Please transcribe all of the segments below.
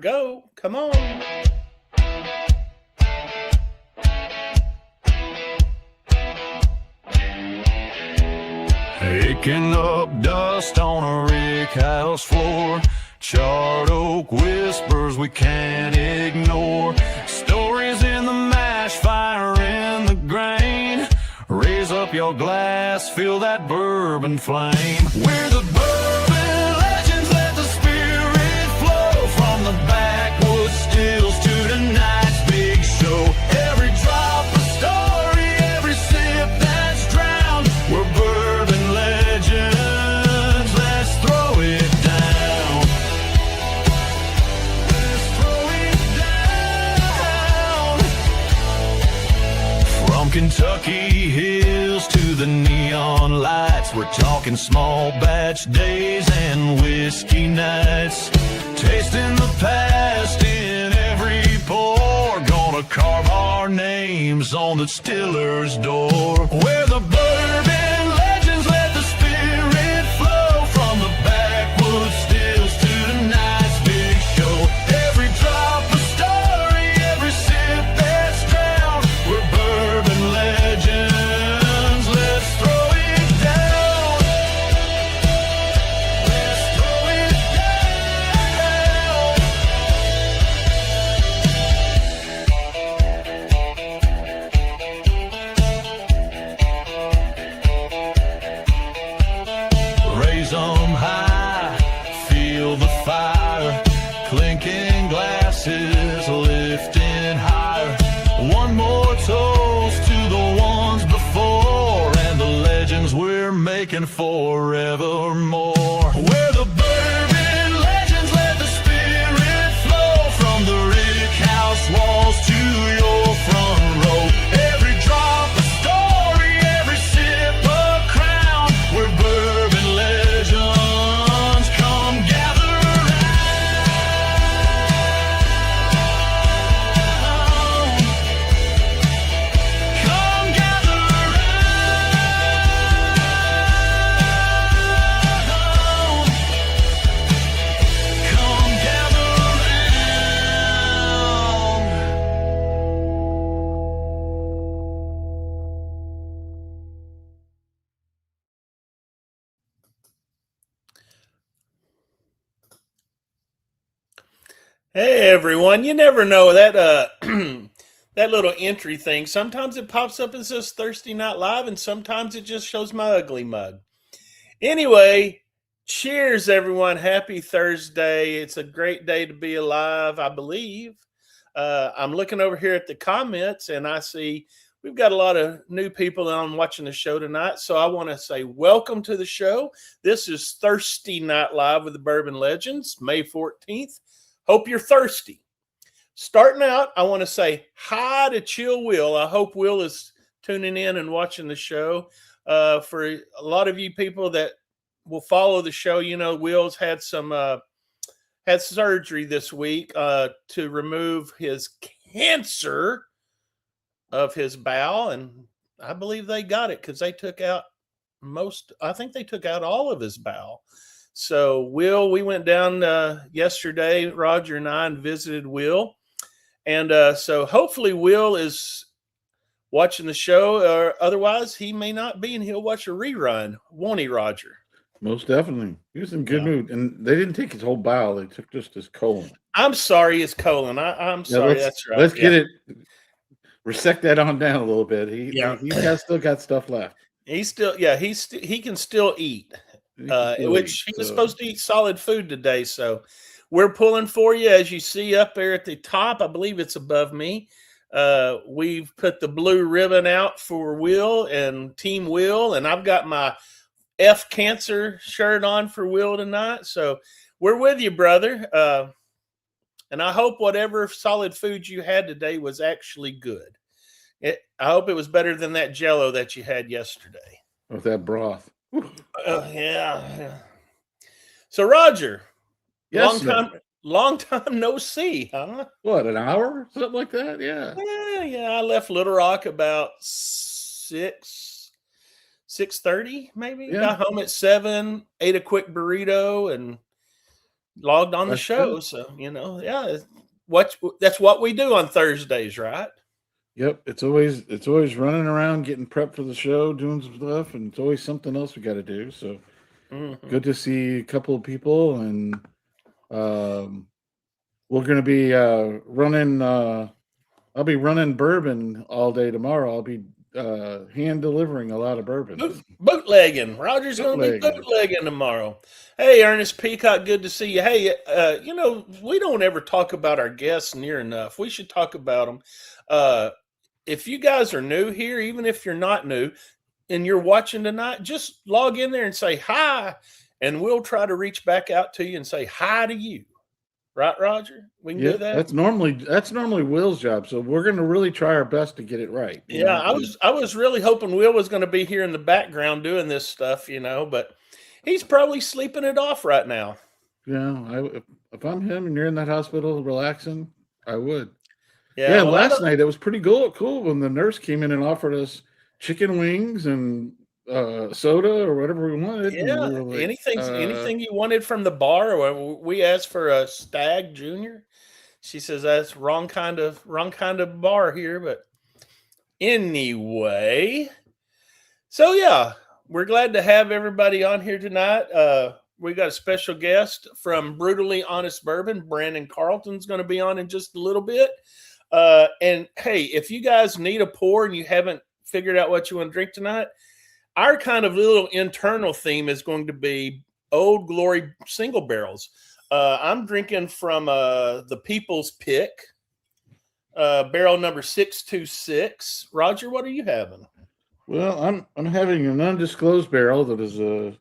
go. Come on. Kicking up dust on a rick house floor. Charred oak whispers we can't ignore. Stories in the mash, fire in the grain. Raise up your glass, feel that bourbon flame. We're the Bourbon Legends, let the spirit flow. From the backwoods stills to tonight's big show. Every drop a story, every sip that's drowned. We're Bourbon Legends, let's throw it down. Let's throw it down. From Kentucky hills to the neon lights, we're talking small batch days and whiskey nights. Tasting the past in every pour. Gonna carve our names on the distiller's door. We're the Bourbon Legends, let the spirit flow. From the backwoods stills to tonight's big show. Every drop a story, every sip that's drowned. We're Bourbon Legends, let's throw it down. Let's throw it down. Raise 'em high, feel the fire. Clinking glasses, lifting higher. One more toast to the ones before and the legends we're making forevermore. We're the Bourbon Legends, let the spirit flow. From the rick house walls to your front row. Every drop a story, every sip a crown. We're Bourbon Legends, come gather round. Come gather round. Come gather round. Hey everyone, you never know that that little entry thing. Sometimes it pops up and says Thirsty Nite Live, and sometimes it just shows my ugly mug. Anyway, cheers everyone. Happy Thursday. It's a great day to be alive, I believe. I'm looking over here at the comments and I see we've got a lot of new people on watching the show tonight. So I want to say welcome to the show. This is Thirsty Nite Live with the Bourbon Legends, May 14th. Hope you're thirsty. Starting out, I want to say hi to Chill Will. I hope Will is tuning in and watching the show. For a lot of you people that will follow the show, you know Will's had surgery this week to remove his cancer of his bowel, and I believe they got it because they took out I think they took out all of his bowel. So Will, we went down yesterday, Roger and I, and visited Will. And so hopefully Will is watching the show, or otherwise he may not be, and he'll watch a rerun. Won't he, Roger? Most definitely. He was in good mood. And they didn't take his whole bowel. They took just his colon. I'm sorry, his colon. I'm sorry. That's right. Let's get it. Resect that on down a little bit. He's still got stuff left. He can still eat. Which he was supposed to eat solid food today. So we're pulling for you, as you see up there at the top. I believe it's above me. We've put the blue ribbon out for Will and Team Will, and I've got my F Cancer shirt on for Will tonight. So we're with you, brother. And I hope whatever solid food you had today was actually good. I hope it was better than that Jell-O that you had yesterday. With that broth. Yeah. So Roger, Yes, long time no see, huh? What, an hour? Something like that? Yeah. Yeah. I left Little Rock about 6:30, maybe. Yeah. Got home at 7, ate a quick burrito, and logged on the That's show. good. So, yeah, that's what we do on Thursdays, right? Yep, it's always running around, getting prepped for the show, doing some stuff, and it's always something else we got to do. So Mm-hmm. good to see a couple of people, and um, we're going to be running. I'll be running bourbon all day tomorrow. I'll be hand delivering a lot of bourbons. Bootlegging. Roger's going to be Bootlegging. bootlegging tomorrow. Hey, Ernest Peacock, good to see you. Hey, we don't ever talk about our guests near enough. We should talk about them. If you guys are new here, even if you're not new and you're watching tonight, just log in there and say hi, and we'll try to reach back out to you and say hi to you. Right, Roger? We can do Yeah, that. that's normally Will's job. So we're going to really try our best to get it right. Yeah, I was really hoping Will was going to be here in the background doing this stuff, but he's probably sleeping it off right now. If I'm him and you're in that hospital relaxing, I would. Yeah, Yeah, well, last night it was pretty cool when the nurse came in and offered us chicken wings and soda or whatever we wanted, and yeah, we were like, anything you wanted from the bar. Or we asked for a Stag Junior. She says that's wrong kind of bar here, but anyway. So yeah, we're glad to have everybody on here tonight. We got a special guest from Brewtally Honest Bourbon. Brandon Carlton's going to be on in just a little bit. And hey, if you guys need a pour and you haven't figured out what you want to drink tonight, our kind of little internal theme is going to be Old Glory single barrels. I'm drinking from the People's Pick, barrel number 626. Roger, what are you having? well, I'm having an undisclosed barrel that is a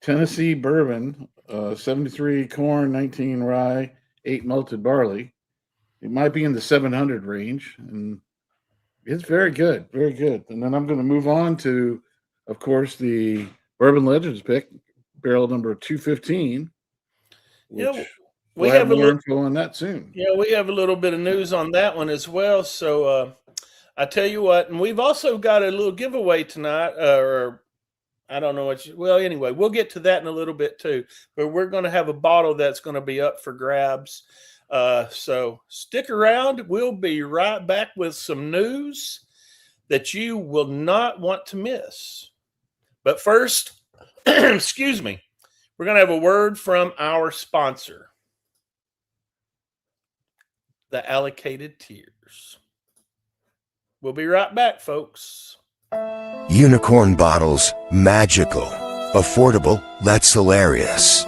Tennessee bourbon, 73 corn, 19 rye, 8 malted barley. It might be in the 700 range, and it's very good, very good. And then I'm going to move on to, of course, the Bourbon Legends pick, barrel number 215, which We we'll have more info on that soon. Yeah, we have a little bit of news on that one as well. So I tell you what, and we've also got a little giveaway tonight, or I don't know well, anyway, we'll get to that in a little bit too. But we're going to have a bottle that's going to be up for grabs. So stick around. We'll be right back with some news that you will not want to miss. But first, excuse me, we're going to have a word from our sponsor, the Allocated Tears. We'll be right back, folks. Unicorn bottles, magical, affordable, that's hilarious.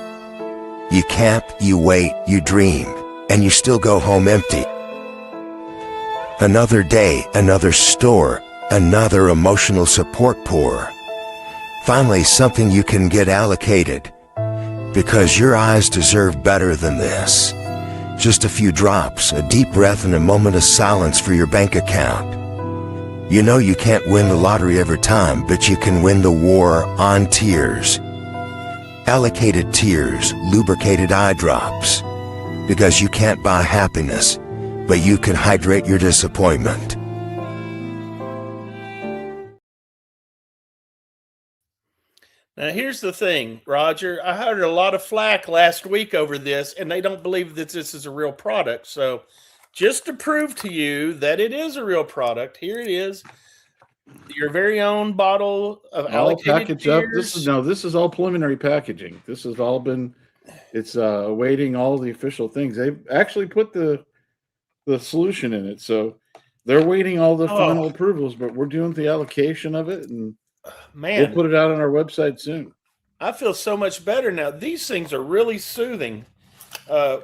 You camp, you wait, you dream, and you still go home empty. Another day, another store, another emotional support pour. Finally, something you can get allocated. Because your eyes deserve better than this. Just a few drops, a deep breath, and a moment of silence for your bank account. You know you can't win the lottery every time, but you can win the war on tears. Allocated tears, lubricated eye drops. Because you can't buy happiness, but you can hydrate your disappointment. Now, here's the thing, Roger. I heard a lot of flack last week over this, and they don't believe that this is a real product. So just to prove to you that it is a real product, here it is. Your very own bottle of all Allocated packaged up. Tears. This is all preliminary packaging. This has all been, it's awaiting all the official things. They've actually put the solution in it, so they're waiting all the final approvals. But we're doing the allocation of it, and man, we'll put it out on our website soon. I feel so much better now. These things are really soothing.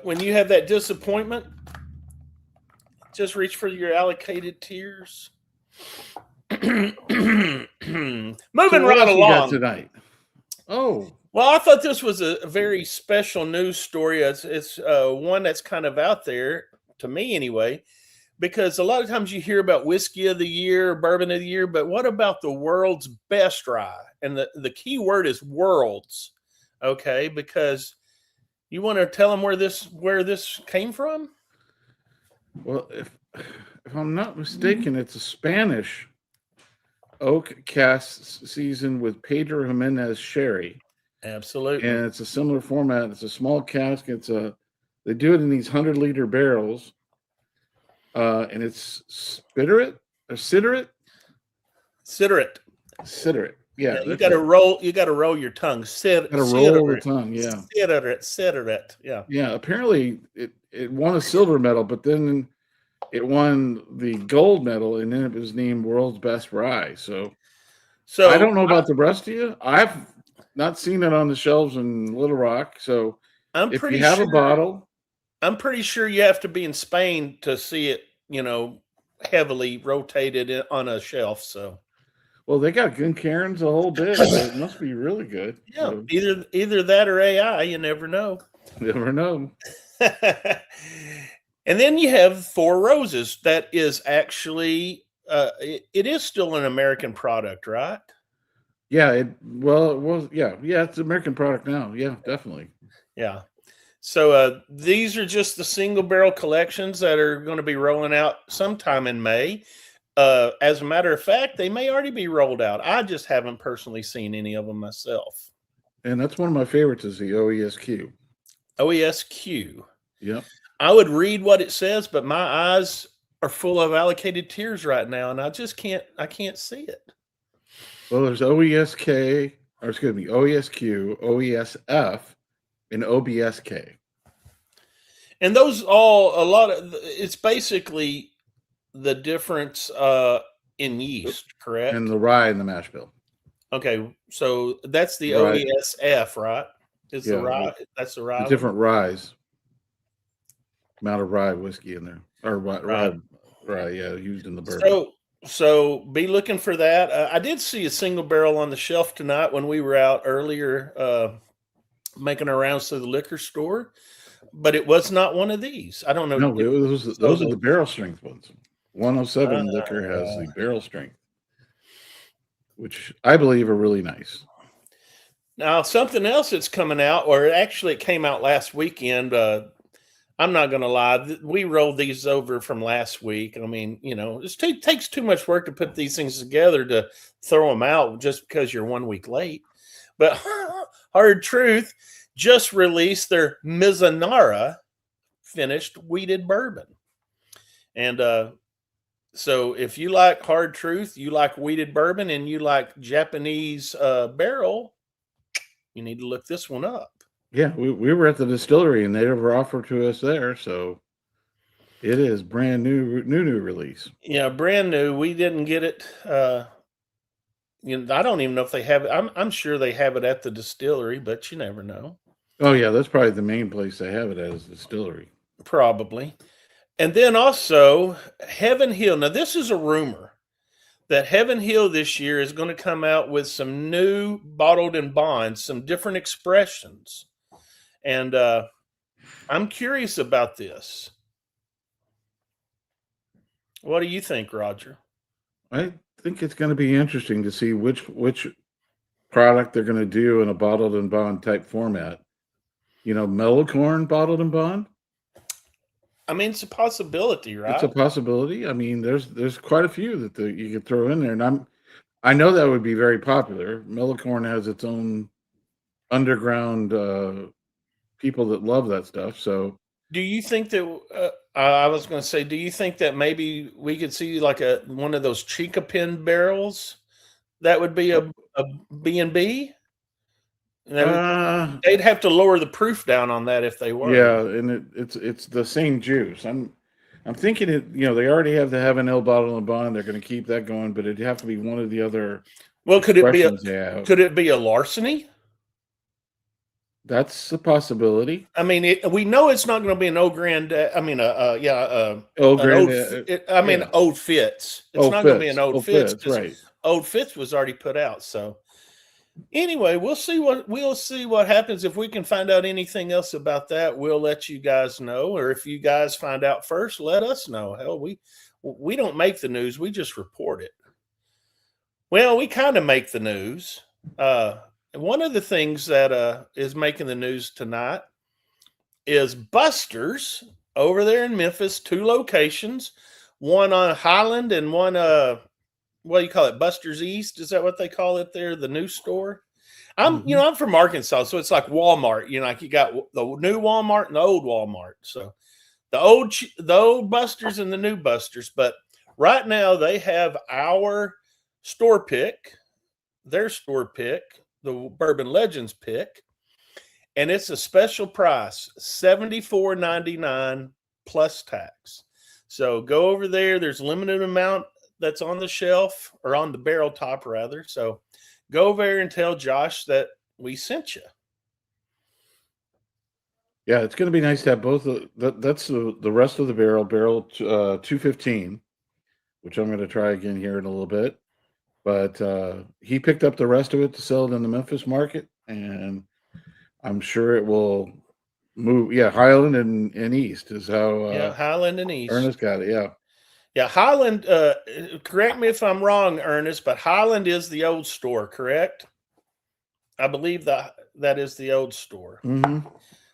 When you have that disappointment, just reach for your Allocated Tears. Moving right along tonight. Oh, well, I thought this was a very special news story. It's one that's kind of out there to me anyway, because a lot of times you hear about whiskey of the year, bourbon of the year, but what about the world's best rye? And the key word is worlds. Okay, because you want to tell them where this came from? Well, if I'm not mistaken, it's a Spanish oak cask seasoned with Pedro Jimenez sherry. Absolutely. and it's a similar format. It's a small cask. They do it in these 100-liter barrels, and it's Spiderate or Ciderate. Ciderate. Yeah, Yeah, you that's got to it. roll. You got to roll your tongue. Got to roll the tongue. Yeah, Ciderate. Yeah. yeah. Apparently, it won a silver medal, but then it won the gold medal, and then it was named world's best rye. So I So don't know about the rest of you. I've not seen it on the shelves in Little Rock. So I'm if you pretty have a sure. bottle, I'm pretty sure you have to be in Spain to see it. Heavily rotated on a shelf. So well, they got Glencairns a whole bit, so it must be really good. yeah, So either that or AI. You never know. you never know. And then you have Four Roses. That is actually it is still an American product, right? Yeah, it was. Yeah, it's an American product now. Yeah, definitely. Yeah. So these are just the single barrel collections that are going to be rolling out sometime in May. As a matter of fact, they may already be rolled out. I just haven't personally seen any of them myself. And that's one of my favorites is the OESQ. OESQ. Yep. I would read what it says, but my eyes are full of allocated tears right now, and I can't see it. Well, there's OESK, or excuse me, OESQ, OESF, and OBSK. And those it's basically the difference in yeast, correct? And the rye and the mash bill. Okay, so that's the Right. OESF, right? Is the Yeah, rye? That's the rye. The different ryes. Amount of rye whiskey in there. Or rye, yeah, used in the bourbon. So be looking for that. I did see a single barrel on the shelf tonight when we were out earlier making our rounds to the liquor store, but it was not one of these. I don't know. No, those are the barrel strength ones. 107 liquor has the barrel strength, which I believe are really nice. Now, something else that's coming out, or actually it came out last weekend. I'm not going to lie. We rolled these over from last week. I mean, it takes too much work to put these things together to throw them out just because you're 1 week late. But Hard Truth just released their Mizunara finished wheated bourbon. And so if you like Hard Truth, you like wheated bourbon, and you like Japanese barrel, you need to look this one up. Yeah, we were at the distillery and they were offered to us there, so it is brand new release. Yeah, brand new. We didn't get it. I don't even know if they have it. I'm sure they have it at the distillery, but you never know. Oh yeah, that's probably the main place they have it at is the distillery. Probably. And then also Heaven Hill. Now this is a rumor that Heaven Hill this year is going to come out with some new bottled and bond, some different expressions. And I'm curious about this. What do you think, Roger? I think it's going to be interesting to see which product they're going to do in a bottled and bond type format. Mellow corn bottled and bond. I mean, it's a possibility, right? It's a possibility. I mean, there's quite a few that you could throw in there, and I know that would be very popular. Mellow corn has its own underground people that love that stuff. So, do you think that I was going to say? Do you think that maybe we could see like one of those Chica Pen barrels? That would be a B&B. They'd have to lower the proof down on that if they were. Yeah, and it's the same juice. I'm thinking it. They already have the Heaven Hill bottle and bond. They're going to keep that going, but it'd have to be one of the other. Well, could it be a larceny? That's a possibility. I mean, we know it's not going to be an Old Grand. Old Fitz. It's not going to be an Old Fitz, right? Old Fitz was already put out. So anyway, we'll see what happens. If we can find out anything else about that, we'll let you guys know. Or if you guys find out first, let us know. Hell, we don't make the news; we just report it. Well, we kind of make the news. One of the things that is making the news tonight is Buster's over there in Memphis, 2 locations, one on Highland and one, what do you call it, Buster's East? Is that what they call it there, the new store? I'm from Arkansas, so it's like Walmart. Like you got the new Walmart and the old Walmart. So the old Busters and the new Busters. But right now they have our store pick, their store pick, the Bourbon Legends pick, and it's a special price, $74.99 plus tax. So go over there. There's a limited amount that's on the shelf, or on the barrel top rather. So go over there and tell Josh that we sent you. Yeah, it's going to be nice to have both. That's the rest of the barrel 215, which I'm going to try again here in a little bit. But he picked up the rest of it to sell it in the Memphis market, and I'm sure it will move. Yeah, Highland and East is how. Highland and East. Ernest got it. Yeah. Yeah, Highland. Correct me if I'm wrong, Ernest, but Highland is the old store, correct? I believe that is the old store. Mm-hmm.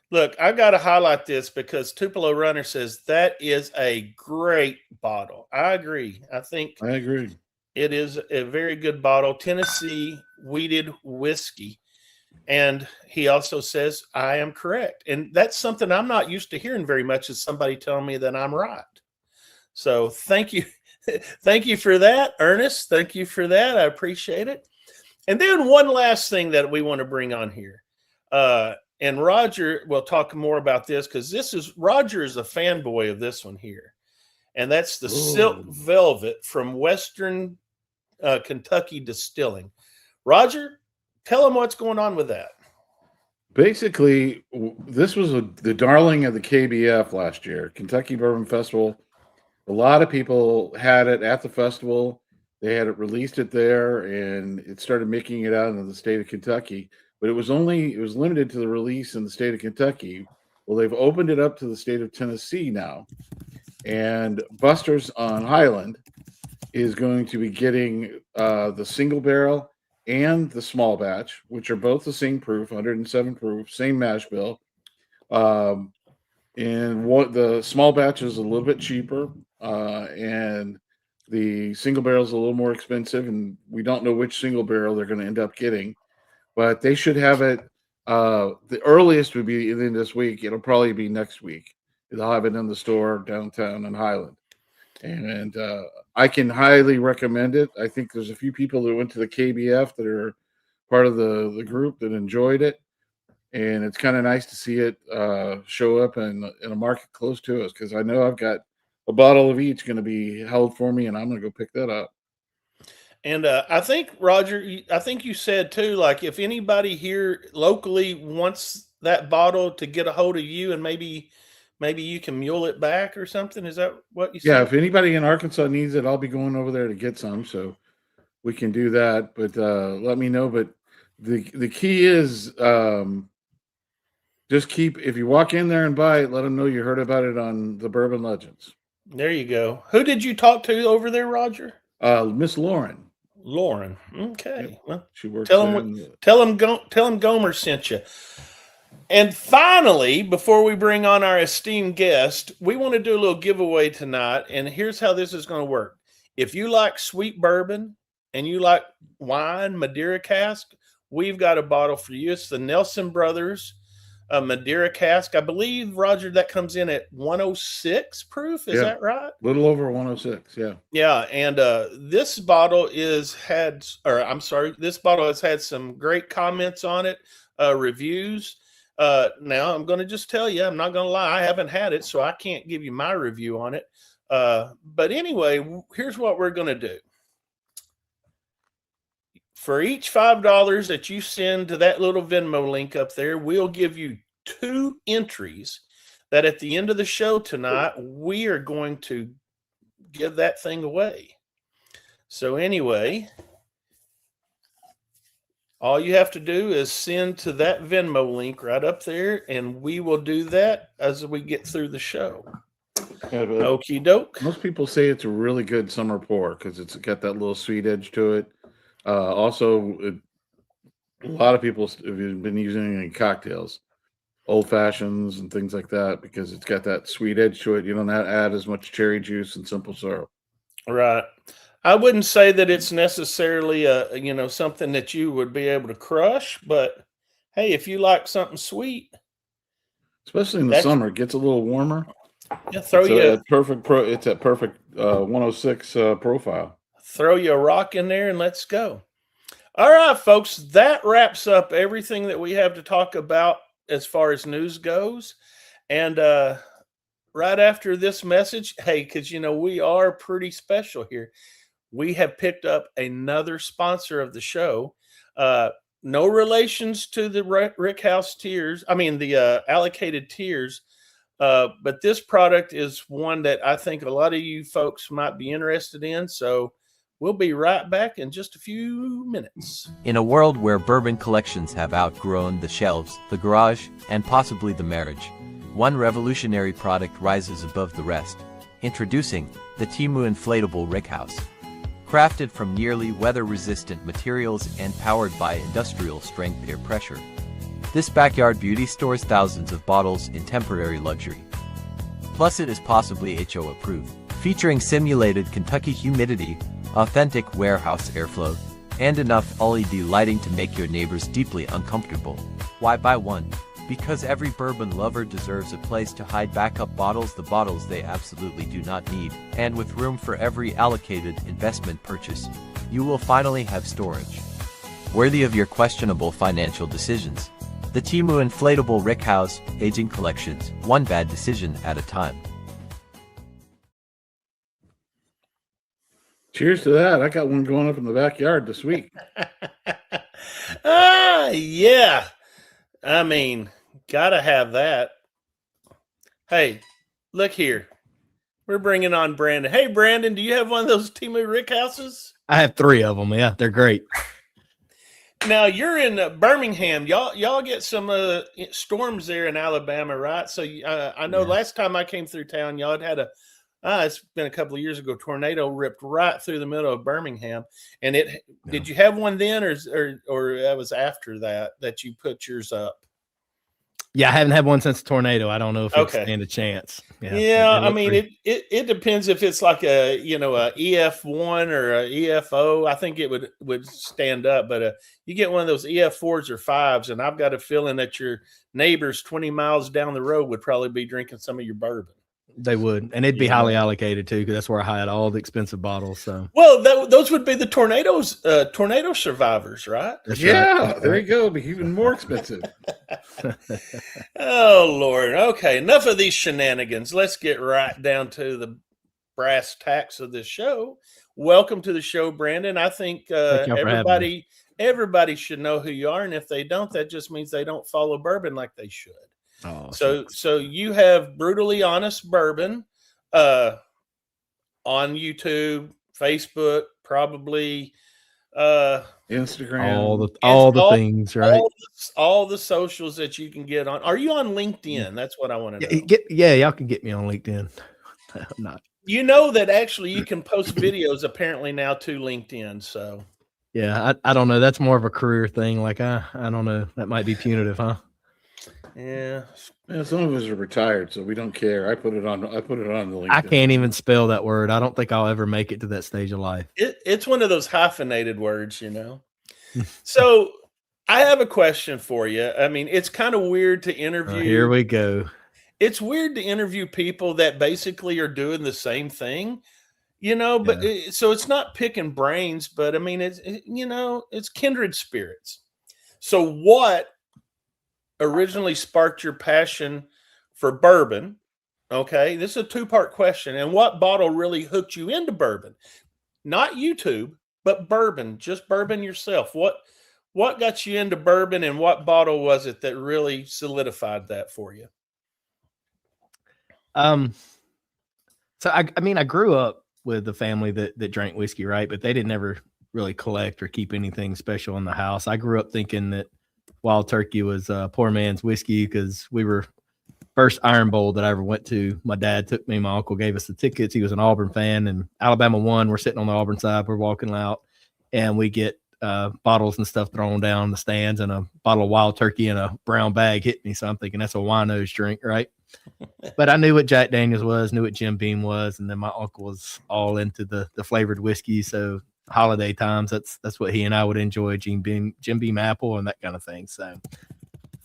Look, I got to highlight this because Tupelo Runner says that is a great bottle. I agree. I agree. It is a very good bottle, Tennessee wheated whiskey. And he also says, I am correct. And that's something I'm not used to hearing very much, is somebody telling me that I'm right. So thank you. Thank you for that, Ernest. Thank you for that. I appreciate it. And then one last thing that we want to bring on here. And Roger will talk more about this, because Roger is a fanboy of this one here. And that's the Silk Velvet from Western Kentucky Distilling. Roger, tell them what's going on with that. Basically, this was the darling of the KBF last year, Kentucky Bourbon Festival. A lot of people had it at the festival. They had it released it there, and it started making it out into the state of Kentucky. But it was limited to the release in the state of Kentucky. Well, they've opened it up to the state of Tennessee now. And Buster's on Highland is going to be getting the single barrel and the small batch, which are both the same proof, 107 proof, same mash bill. And what the small batch is a little bit cheaper, and the single barrel is a little more expensive. And we don't know which single barrel they're going to end up getting, but they should have it. The earliest would be in this week. It'll probably be next week. They'll have it in the store downtown in Highland. And I can highly recommend it. I think there's a few people that went to the KBF that are part of the group that enjoyed it. And it's kind of nice to see it show up in a market close to us, because I know I've got a bottle of each going to be held for me, and I'm going to go pick that up. And I think, Roger, I think you said too, like if anybody here locally wants that bottle to get a hold of you, and maybe you can mule it back or something. Is that what you said? Yeah, if anybody in Arkansas needs it, I'll be going over there to get some, so we can do that. But let me know. But the key is just if you walk in there and buy it, let them know you heard about it on the Bourbon Legends. There you go. Who did you talk to over there, Roger? Miss Lauren. Lauren. Okay. Yep. Well, she works. Tell them Gomer sent you. And finally, before we bring on our esteemed guest, we want to do a little giveaway tonight. And here's how this is going to work. If you like sweet bourbon and you like wine, Madeira cask, we've got a bottle for you. It's the Nelson Brothers Madeira cask. I believe, Roger, that comes in at 106 proof. Is that right? A little over 106. Yeah. Yeah. And this bottle has had some great comments on it, reviews. Now I'm going to just tell you, I'm not going to lie, I haven't had it, so I can't give you my review on it. But anyway, here's what we're going to do. For each $5 that you send to that little Venmo link up there, we'll give you 2 entries that at the end of the show tonight, we are going to give that thing away. So anyway, all you have to do is send to that Venmo link right up there, and we will do that as we get through the show. Yeah, okie doke. Most people say it's a really good summer pour because it's got that little sweet edge to it. Also, a lot of people have been using it in cocktails, old fashions and things like that, because it's got that sweet edge to it. You don't have to add as much cherry juice and simple syrup. Right. I wouldn't say that it's necessarily something that you would be able to crush, but hey, if you like something sweet, Especially in the that's summer, it gets a little warmer. yeah, throw It's a perfect It's a perfect 106 profile. throw you a rock in there and let's go. All right, folks, that wraps up everything that we have to talk about as far as news goes. And right after this message, hey, because we are pretty special here. We have picked up another sponsor of the show. No relations to the Rick House tiers. I mean, the allocated tiers. But this product is one that I think a lot of you folks might be interested in. So we'll be right back in just a few minutes. In a world where bourbon collections have outgrown the shelves, the garage, and possibly the marriage, one revolutionary product rises above the rest. Introducing the Temu Inflatable Rickhouse. Crafted from nearly weather-resistant materials and powered by industrial-strength air pressure, this backyard beauty stores thousands of bottles in temporary luxury. Plus, it is possibly HO approved, featuring simulated Kentucky humidity, authentic warehouse airflow, and enough LED lighting to make your neighbors deeply uncomfortable. Why buy one? Because every bourbon lover deserves a place to hide backup bottles, the bottles they absolutely do not need. And with room for every allocated investment purchase, you will finally have storage worthy of your questionable financial decisions. The Temu Inflatable Rickhouse Aging Collections, one bad decision at a time. Cheers to that. I got one going up in the backyard this week. Yeah. I mean, gotta have that. Hey, look here. We're bringing on Brandon. Hey, Brandon, do you have one of those Temu Rickhouses? I have 3 of them. Yeah, they're great. Now you're in Birmingham. Y'all get some storms there in Alabama, right? So I know last time I came through town, y'all had it's been a couple of years ago. Tornado ripped right through the middle of Birmingham, and did you have one then, or that was after that you put yours up? Yeah, I haven't had one since the tornado. I don't know if it's stand a chance. Yeah, I mean, it depends if it's like a EF1 or a EFO. I think it would stand up, but you get one of those EF4s or 5s, and I've got a feeling that your neighbors 20 miles down the road would probably be drinking some of your bourbon. They would, and it'd be highly allocated too, because that's where I hide all the expensive bottles. So, well, those would be the tornado survivors, right? That's yeah, right. There you go. Be even more expensive. Oh Lord. Okay, enough of these shenanigans. Let's get right down to the brass tacks of this show. Welcome to the show, Brandon. I think everybody should know who you are, and if they don't, that just means they don't follow bourbon like they should. Oh, so you have Brutally Honest Bourbon on YouTube, Facebook, probably Instagram, all the things, right? All the socials that you can get on. Are you on LinkedIn? That's what I want to know. Y'all can get me on LinkedIn. I'm not. You know that actually you can post videos apparently now to LinkedIn. So yeah, I don't know. That's more of a career thing. Like I don't know. That might be punitive, huh? Yeah. Some of us are retired, so we don't care. I put it on the LinkedIn. I can't even spell that word. I don't think I'll ever make it to that stage of life. It's one of those hyphenated words, So I have a question for you. I mean, it's kind of weird to interview. Here we go. It's weird to interview people that basically are doing the same thing, but so it's not picking brains, but I mean, it's kindred spirits. So what originally sparked your passion for bourbon? Okay, this is a 2-part question. And what bottle really hooked you into bourbon? Not YouTube, but bourbon, just bourbon yourself. What got you into bourbon, and what bottle was it that really solidified that for you? So I grew up with a family that drank whiskey, right? But they didn't ever really collect or keep anything special in the house. I grew up thinking that Wild Turkey was poor man's whiskey, because we were first Iron Bowl that I ever went to. My dad took me, my uncle gave us the tickets. He was an Auburn fan, and Alabama won. We're sitting on the Auburn side. We're walking out, and we get bottles and stuff thrown down the stands, and a bottle of Wild Turkey in a brown bag hit me. So I'm thinking that's a wino's drink, right? But I knew what Jack Daniels was, knew what Jim Beam was, and then my uncle was all into the flavored whiskey. So holiday times, that's what he and I would enjoy, Jim Beam apple and that kind of thing. So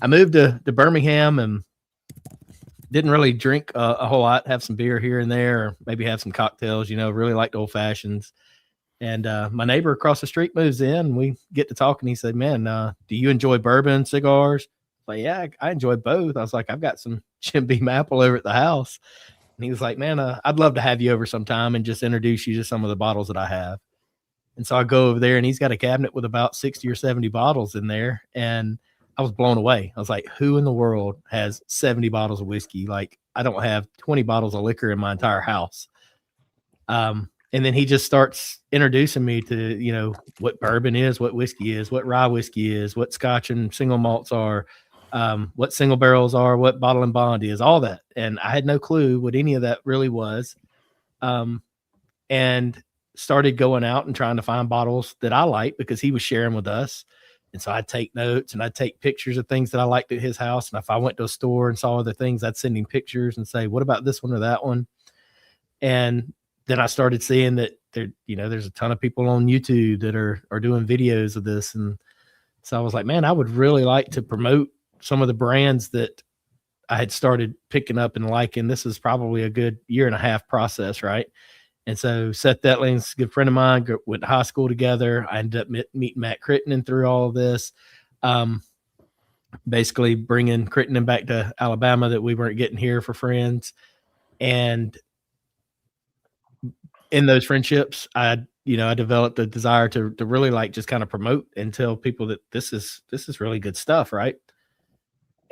I moved to Birmingham and didn't really drink a whole lot, have some beer here and there, or maybe have some cocktails, really liked old fashions. And my neighbor across the street moves in, and we get to talking. He said, man, do you enjoy bourbon, cigars? Like, yeah, I enjoy both. I was like, I've got some Jim Beam apple over at the house. And he was like, man, I'd love to have you over sometime and just introduce you to some of the bottles that I have. And so I go over there, and he's got a cabinet with about 60 or 70 bottles in there. And I was blown away. I was like, who in the world has 70 bottles of whiskey? Like, I don't have 20 bottles of liquor in my entire house. And then he just starts introducing me to, what bourbon is, what whiskey is, what rye whiskey is, what Scotch and single malts are, what single barrels are, what bottle and bond is, all that. And I had no clue what any of that really was. And started going out and trying to find bottles that I liked because he was sharing with us. And so I'd take notes and I'd take pictures of things that I liked at his house. And if I went to a store and saw other things, I'd send him pictures and say, what about this one or that one? And then I started seeing that there's a ton of people on YouTube that are doing videos of this. And so I was like, man, I would really like to promote some of the brands that I had started picking up and liking. This is probably a good 1.5 year process, right? And so Seth Detling's a good friend of mine, went to high school together. I ended up meeting Matt Crittenden through all of this, basically bringing Crittenden back to Alabama that we weren't getting here for friends. And in those friendships, I developed a desire to really like just kind of promote and tell people that this is really good stuff, right?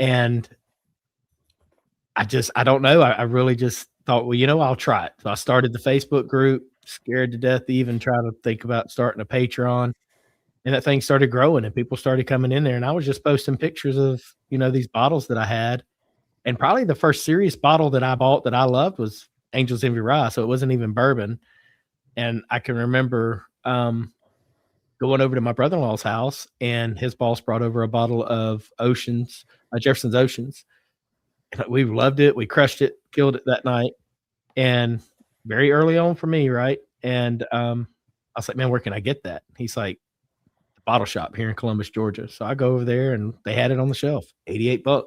And I don't know. I really just thought, well, I'll try it. So I started the Facebook group, scared to death to even try to think about starting a Patreon. And that thing started growing and people started coming in there. And I was just posting pictures of, these bottles that I had. And probably the first serious bottle that I bought that I loved was Angel's Envy Rye. So it wasn't even bourbon. And I can remember going over to my brother-in-law's house, and his boss brought over a bottle of Jefferson's Oceans. We loved it. We crushed it, killed it that night. And very early on for me, right? And I was like, man, where can I get that? He's like, the bottle shop here in Columbus, Georgia. So I go over there and they had it on the shelf, $88.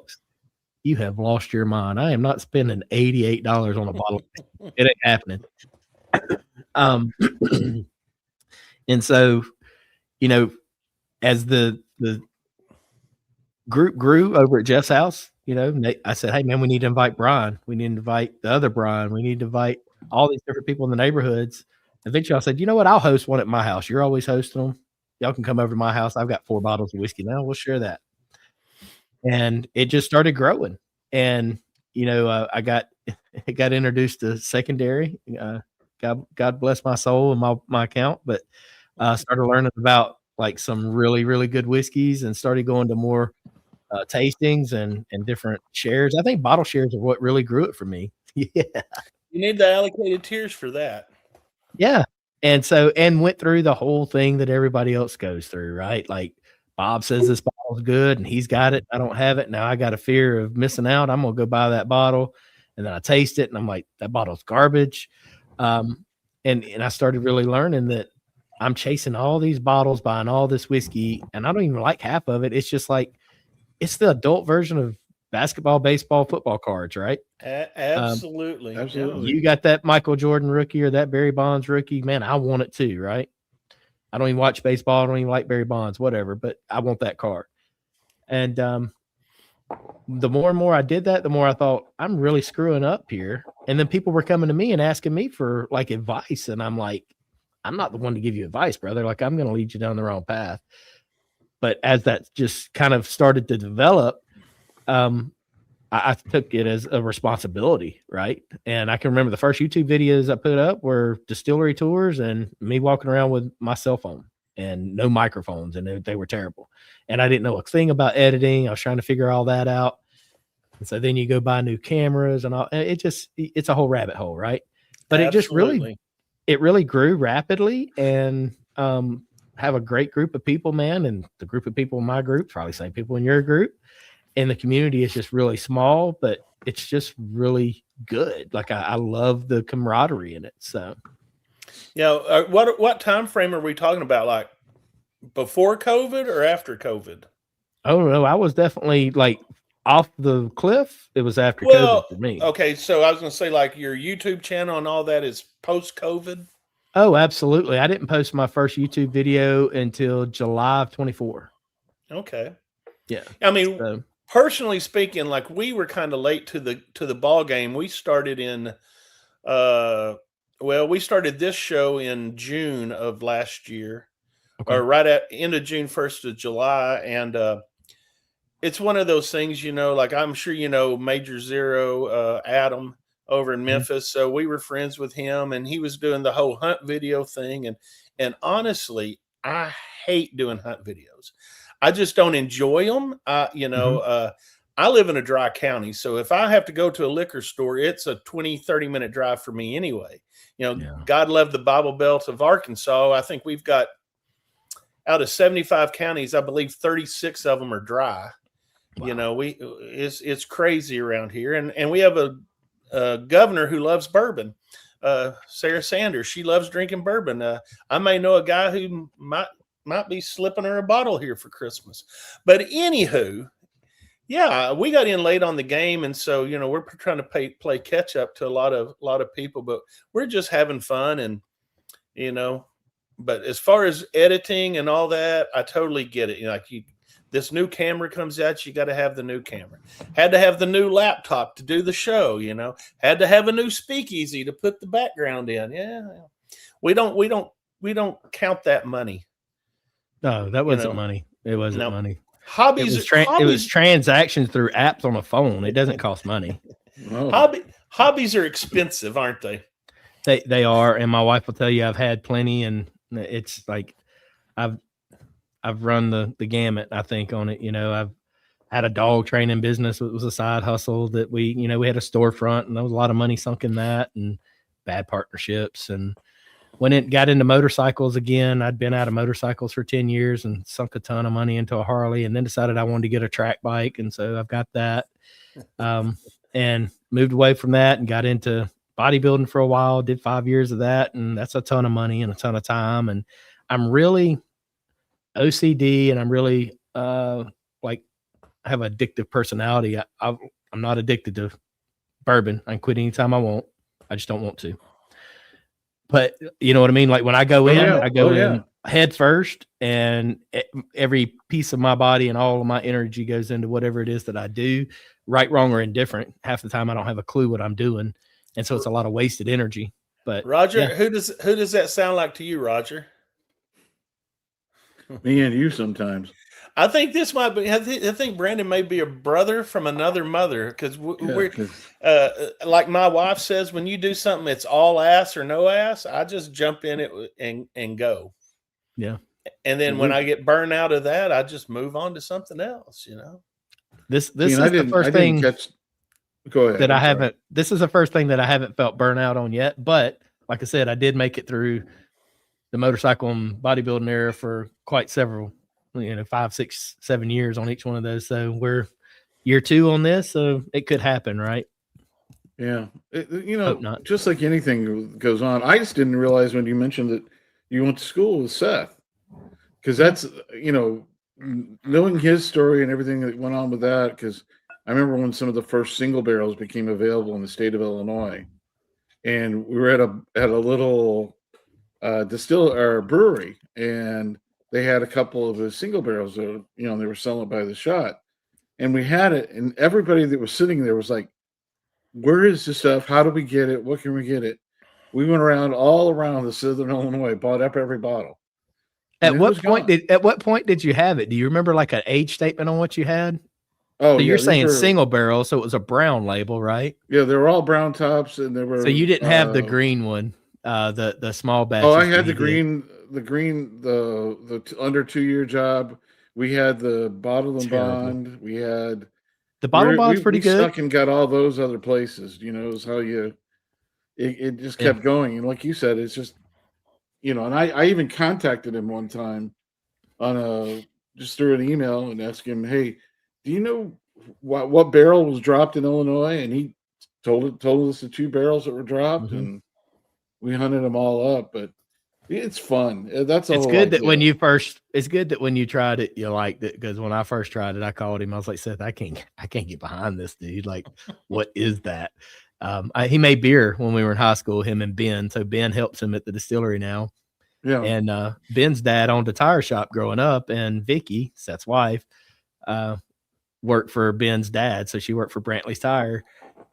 You have lost your mind. I am not spending $88 on a bottle. It ain't happening. And so, as the group grew over at Jeff's house, I said, hey, man, we need to invite Brian. We need to invite the other Brian. We need to invite all these different people in the neighborhoods. Eventually, I said, you know what? I'll host one at my house. You're always hosting them. Y'all can come over to my house. I've got 4 bottles of whiskey now. We'll share that. And it just started growing. And, I got introduced to secondary. God bless my soul and my account. But started learning about like some really, really good whiskeys and started going to more tastings and different shares. I think bottle shares are what really grew it for me. Yeah. You need the allocated tiers for that. Yeah. And went through the whole thing that everybody else goes through, right? Like Bob says this bottle's good and he's got it. I don't have it. Now I got a fear of missing out. I'm going to go buy that bottle. And then I taste it and I'm like, that bottle's garbage. And I started really learning that I'm chasing all these bottles, buying all this whiskey, and I don't even like half of it. It's just like, it's the adult version of basketball, baseball, football cards, right? Absolutely. Absolutely. You got that Michael Jordan rookie or that Barry Bonds rookie, man, I want it too, right? I don't even watch baseball. I don't even like Barry Bonds, whatever, but I want that card. And the more and more I did that, the more I thought, I'm really screwing up here. And then people were coming to me and asking me for like advice. And I'm like, I'm not the one to give you advice, brother. Like, I'm going to lead you down the wrong path. But as that just kind of started to develop, I took it as a responsibility, right? And I can remember the first YouTube videos I put up were distillery tours and me walking around with my cell phone and no microphones, and they were terrible. And I didn't know a thing about editing. I was trying to figure all that out. And so then you go buy new cameras and all. It's a whole rabbit hole, right? But Absolutely. it really grew rapidly, and have a great group of people, man. And the group of people in my group, probably same people in your group. And the community is just really small, but it's just really good. Like I love the camaraderie in it. So what time frame are we talking about? Like before COVID or after COVID? oh no, I was definitely like off the cliff. It was after Well, COVID for me. okay, so I was going to say like your YouTube channel and all that is post COVID. Oh, absolutely. I didn't post my first YouTube video until July of 24. Okay. Yeah. I mean, So, personally speaking, like we were kind of late to the ball game. We started in we started this show in June of last year, okay. or right at end of June, 1st of July, and it's one of those things, like I'm sure Major Zero, Adam over in Memphis. So we were friends with him, and he was doing the whole hunt video thing, and honestly, I hate doing hunt videos. I just don't enjoy them. I live in a dry county, so if I have to go to a liquor store, it's a 20-30 minute drive for me anyway. God love the Bible Belt of Arkansas. I think we've got, out of 75 counties, I believe 36 of them are dry. Wow. It's crazy around here, and we have a governor who loves bourbon, Sarah Sanders. She loves drinking bourbon. I may know a guy who might be slipping her a bottle here for Christmas. But anywho, yeah, we got in late on the game, and so we're trying to play catch up to a lot of people, but we're just having fun, and But as far as editing and all that, I totally get it. This new camera comes out, you got to have the new camera. Had to have the new laptop to do the show. Had to have a new speakeasy to put the background in. Yeah, we don't count that money. No, that wasn't money. It wasn't money. Hobbies. It was transactions through apps on a phone. It doesn't cost money. Oh. Hobbies are expensive, aren't they? They are, and my wife will tell you I've had plenty, and it's like I've run the gamut, I think, on it. I've had a dog training business. It was a side hustle that we had a storefront, and there was a lot of money sunk in that, and bad partnerships. And when it got into motorcycles again, I'd been out of motorcycles for 10 years and sunk a ton of money into a Harley, and then decided I wanted to get a track bike. And so I've got that, and moved away from that and got into bodybuilding for a while, did 5 years of that. And that's a ton of money and a ton of time. And I'm really OCD, and I'm really I have an addictive personality. I'm not addicted to bourbon. I can quit anytime I want. I just don't want to. But you know what I mean? Like when I go in head first, and every piece of my body and all of my energy goes into whatever it is that I do, right, wrong, or indifferent. Half the time I don't have a clue what I'm doing. And so it's a lot of wasted energy. But Roger, who does that sound like to you, Roger? Me and you sometimes. I think this might be. I think Brandon may be a brother from another mother, because we're like my wife says, when you do something that's all ass or no ass, I just jump in it and go. Yeah. And then when I get burned out of that, I just move on to something else. This is the first thing. Go ahead. That I haven't. This is the first thing that I haven't felt burnout on yet. But like I said, I did make it through the motorcycle and bodybuilding era for quite several, 5, 6, 7 years on each one of those. So we're year 2 on this, so it could happen, right? Yeah, just like anything goes on. I just didn't realize when you mentioned that you went to school with Seth, because that's knowing his story and everything that went on with that. Because I remember when some of the first single barrels became available in the state of Illinois, and we were at a little brewery, and they had a couple of the single barrels that, they were selling it by the shot, and we had it, and everybody that was sitting there was like, where is this stuff? How do we get it? What can we get it? We went all around the Southern Illinois, bought up every bottle. At what point did you have it? Do you remember like an age statement on what you had? Oh, so you're saying single barrel, so it was a brown label, right? Yeah, they were all brown tops, and they were. So you didn't have the green one, the small batch. Oh, I had the green, the under 2-year job. We had the bottle and bond. We had the bottle bond's pretty good. Stuck and got all those other places. It was how it just kept going. And like you said, it's just, and I even contacted him one time just through an email and asked him, hey, do you know what barrel was dropped in Illinois, and he told us the 2 barrels that were dropped, and we hunted them all up. But it's fun. That's the It's whole good that idea. it's good that when you tried it, you liked it. Because when I first tried it, I called him. I was like, Seth, I can't get behind this dude. Like, what is that? He made beer when we were in high school, him and Ben. So Ben helps him at the distillery now. Yeah. And Ben's dad owned a tire shop growing up, and Vicky, Seth's wife, worked for Ben's dad. So she worked for Brantley's Tire,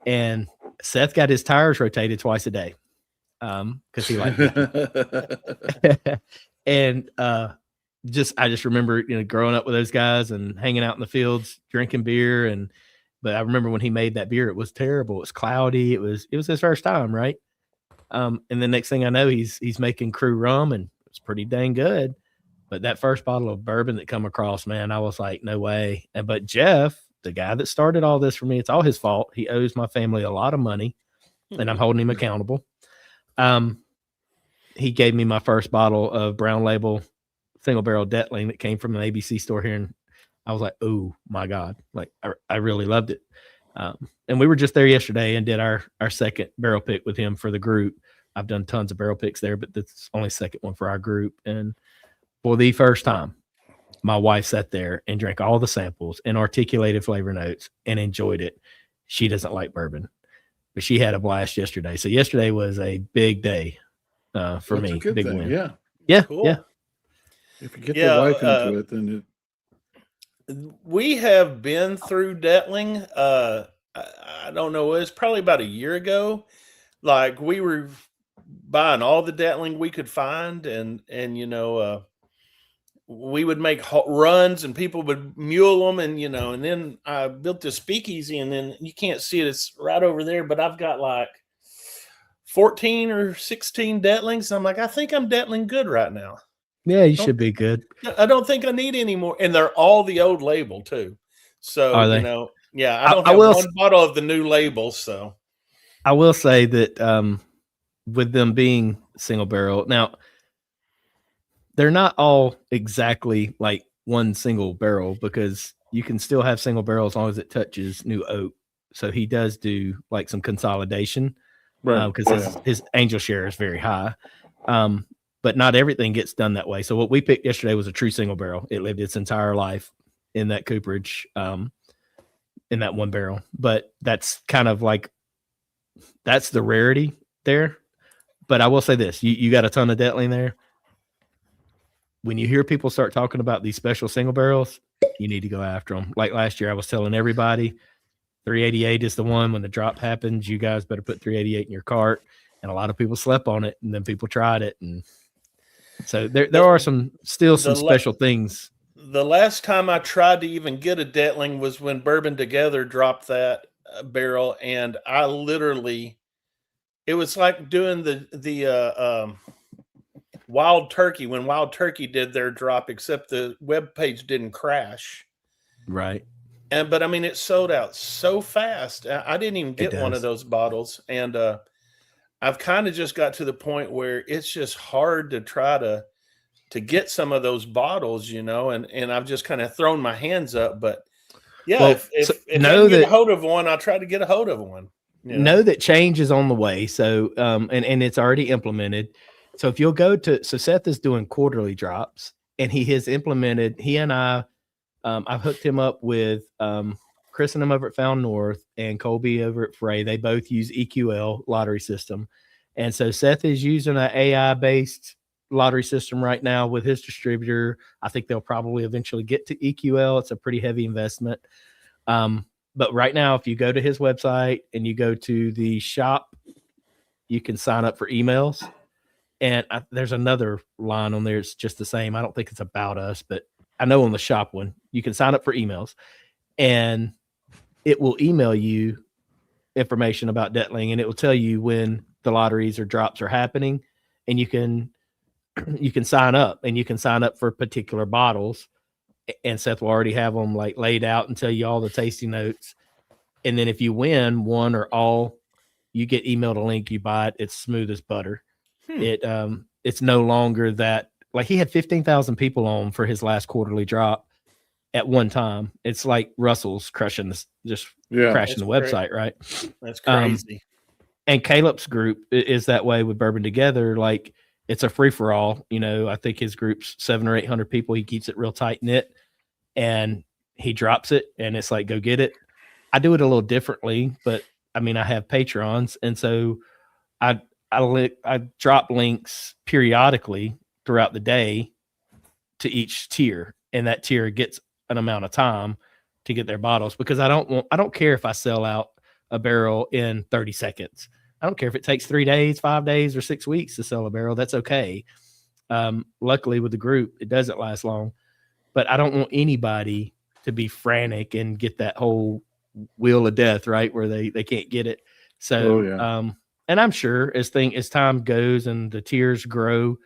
and Seth got his tires rotated twice a day. Because he liked it. And I just remember, growing up with those guys and hanging out in the fields, drinking beer. But I remember when he made that beer, it was terrible. It was cloudy. It was his first time, right? And the next thing I know, he's making crew rum, and it's pretty dang good. But that first bottle of bourbon that come across, man, I was like, no way. But Jeff, the guy that started all this for me, it's all his fault. He owes my family a lot of money, and I'm holding him accountable. He gave me my first bottle of Brown Label single barrel Detling that came from an ABC store here, and I was like, oh my God, like I really loved it. And we were just there yesterday and did our second barrel pick with him for the group. I've done tons of barrel picks there, but this is only second one for our group. And for the first time, my wife sat there and drank all the samples and articulated flavor notes and enjoyed it. She doesn't like bourbon, but she had a blast yesterday. So yesterday was a big day for That's me. a good Big thing. win. Yeah. Yeah. Cool. Yeah. If you get the wife into it, then we have been through Detling. I don't know. It was probably about a year ago. Like, we were buying all the Detling we could find, and we would make runs, and people would mule them, and then I built this speakeasy, and then you can't see it. It's right over there, but I've got like 14 or 16 Detlings. I'm like, I think I'm Detling good right now. Yeah, you should be good. I don't think I need any more. And they're all the old label too. So, Are they? yeah, I don't I have will one bottle of the new label. So I will say that with them being single barrel, now they're not all exactly like one single barrel, because you can still have single barrel as long as it touches new oak. So he does do like some consolidation, because his angel share is very high. But not everything gets done that way. So what we picked yesterday was a true single barrel. It lived its entire life in that cooperage, in that one barrel. But that's kind of like, that's the rarity there. But I will say this, you got a ton of Detling there. When you hear people start talking about these special single barrels, you need to go after them. Like last year, I was telling everybody 388 is the one. When the drop happens, you guys better put 388 in your cart. And a lot of people slept on it, and then people tried it. And so there are some special things. The last time I tried to even get a Detling was when Bourbon Together dropped that barrel, and I literally, it was like doing the Wild Turkey, when Wild Turkey did their drop, except the webpage didn't crash. Right. But I mean, it sold out so fast. I didn't even get one of those bottles. And I've kind of just got to the point where it's just hard to try to get some of those bottles, and I've just kind of thrown my hands up. But yeah, well, if I can get a hold of one, I'll try to get a hold of one. Know that change is on the way. So, and it's already implemented. So if you'll go to, so Seth is doing quarterly drops, and he has implemented, he and I've hooked him up with Chris and him over at Found North, and Colby over at Frey. They both use EQL lottery system. And so Seth is using an AI-based lottery system right now with his distributor. I think they'll probably eventually get to EQL. It's a pretty heavy investment. But right now, if you go to his website and you go to the shop, you can sign up for emails. And there's another line on there. It's just the same. I don't think it's about us, but I know on the shop one, you can sign up for emails, and it will email you information about Detling, and it will tell you when the lotteries or drops are happening, and you can sign up, and you can sign up for particular bottles, and Seth will already have them like laid out and tell you all the tasting notes. And then if you win one or all, you get emailed a link, you buy it. It's smooth as butter. It's no longer that, like, he had 15,000 people on for his last quarterly drop, at one time. It's like Russell's crushing this, just Yeah. crashing the website, right? That's crazy. And Caleb's group is that way with Bourbon Together. Like, it's a free for all. You know, I think his group's 700 or 800 people. He keeps it real tight knit, and he drops it, and it's like, go get it. I do it a little differently, but I mean, I have Patrons, and so I drop links periodically throughout the day to each tier, and that tier gets an amount of time to get their bottles, because I don't care if I sell out a barrel in 30 seconds. I don't care if it takes 3 days, 5 days, or 6 weeks to sell a barrel. That's okay. Luckily with the group, it doesn't last long, but I don't want anybody to be frantic and get that whole wheel of death, right, where they can't get it. So, and I'm sure as time goes and the tiers grow,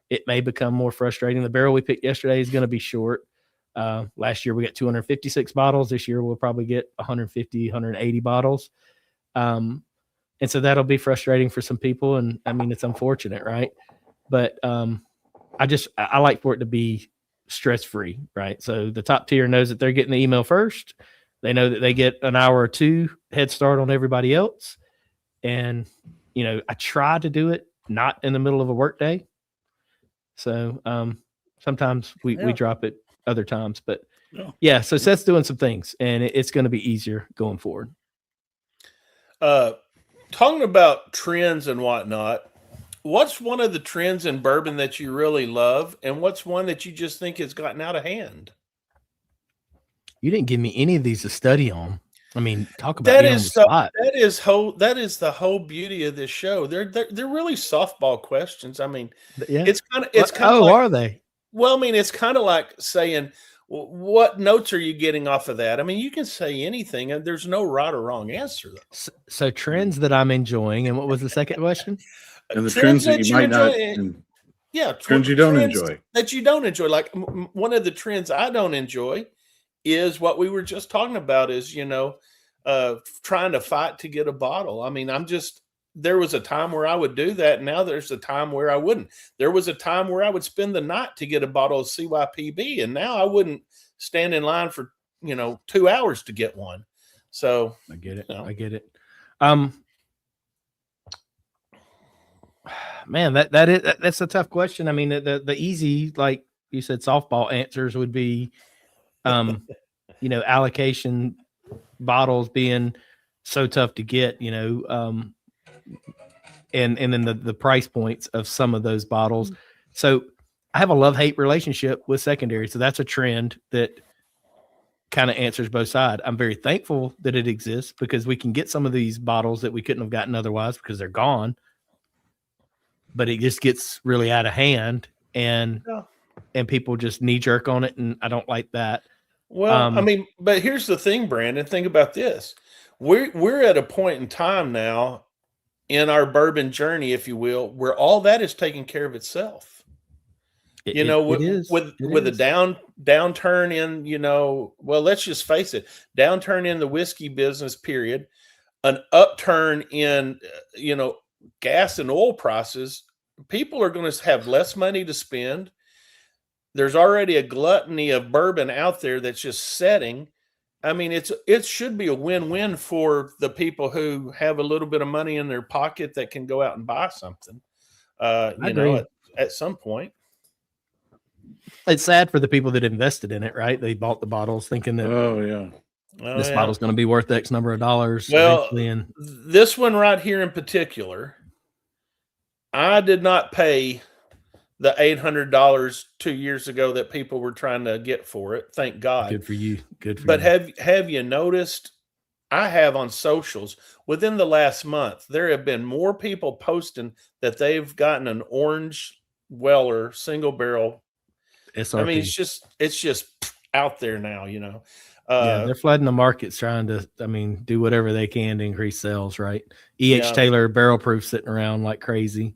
it may become more frustrating. The barrel we picked yesterday is going to be short. Last year we got 256 bottles. This year we'll probably get 150, 180 bottles. And so that'll be frustrating for some people. And I mean, it's unfortunate, right? But I like for it to be stress-free, right? So the top tier knows that they're getting the email first. They know that they get an hour or two head start on everybody else. And, you know, I try to do it not in the middle of a work day. So sometimes we drop it other times, but yeah, so Seth's doing some things, and it's going to be easier going forward. Talking about trends and whatnot, what's one of the trends in bourbon that you really love, and what's one that you just think has gotten out of hand? You didn't give me any of these to study on. I mean, talk about That being on the is so. spot. That is the whole beauty of this show. They're really softball questions. I mean, Yeah. it's kind of. Oh, are they? Well, I mean, it's kind of like saying, what notes are you getting off of that? I mean, you can say anything, and there's no right or wrong answer. So trends that I'm enjoying, and what was the second question? And the trends that you might not. Yeah, trends you don't enjoy. That you don't enjoy. Like one of the trends I don't enjoy is what we were just talking about. Is trying to fight to get a bottle. I mean, there was a time where I would do that. Now there's a time where I wouldn't. There was a time where I would spend the night to get a bottle of CYPB, and now I wouldn't stand in line for 2 hours to get one. So I get it. You know. I get it. Man, that's a tough question. I mean, the easy, like you said, softball answers would be, allocation bottles being so tough to get, and then the price points of some of those bottles. So I have a love-hate relationship with secondary. So that's a trend that kind of answers both sides. I'm very thankful that it exists, because we can get some of these bottles that we couldn't have gotten otherwise because they're gone. But it just gets really out of hand, and people just knee jerk on it, and I don't like that. Well, I mean, but here's the thing, Brandon. Think about this: we're at a point in time now in our bourbon journey, if you will, where all that is taking care of itself. With a downturn in, well, let's just face it, downturn in the whiskey business, period, an upturn in, gas and oil prices, people are going to have less money to spend. There's already a gluttony of bourbon out there that's just setting. I mean, it should be a win-win for the people who have a little bit of money in their pocket that can go out and buy something, at some point. It's sad for the people that invested in it, right? They bought the bottles thinking that this bottle's going to be worth X number of dollars. Well, this one right here in particular, I did not pay the $800 2 years ago that people were trying to get for it. Thank God. Good for you. Good for but you. have you noticed? I have on socials within the last month, there have been more people posting that they've gotten an orange Weller single barrel. SRP. I mean, it's just out there now, they're flooding the markets trying to, do whatever they can to increase sales, right? E.H. Taylor barrel proof sitting around like crazy.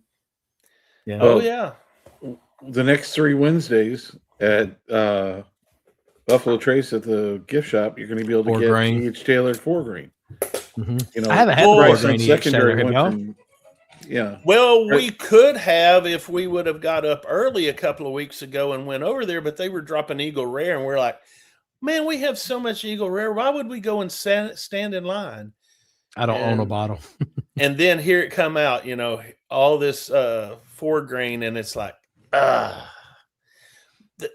Yeah. Oh, yeah. The next 3 Wednesdays at Buffalo Trace at the gift shop, you're going to be able to get E.H. Taylor 4 grain. Mm-hmm. I haven't had 4 grain E.H. Taylor. Have y'all? Yeah. Well, we could have if we would have got up early a couple of weeks ago and went over there, but they were dropping Eagle Rare, and we're like, Man, we have so much Eagle Rare. Why would we go and stand in line? I don't own a And bottle. and then hear it come out, all this 4 grain, and it's like,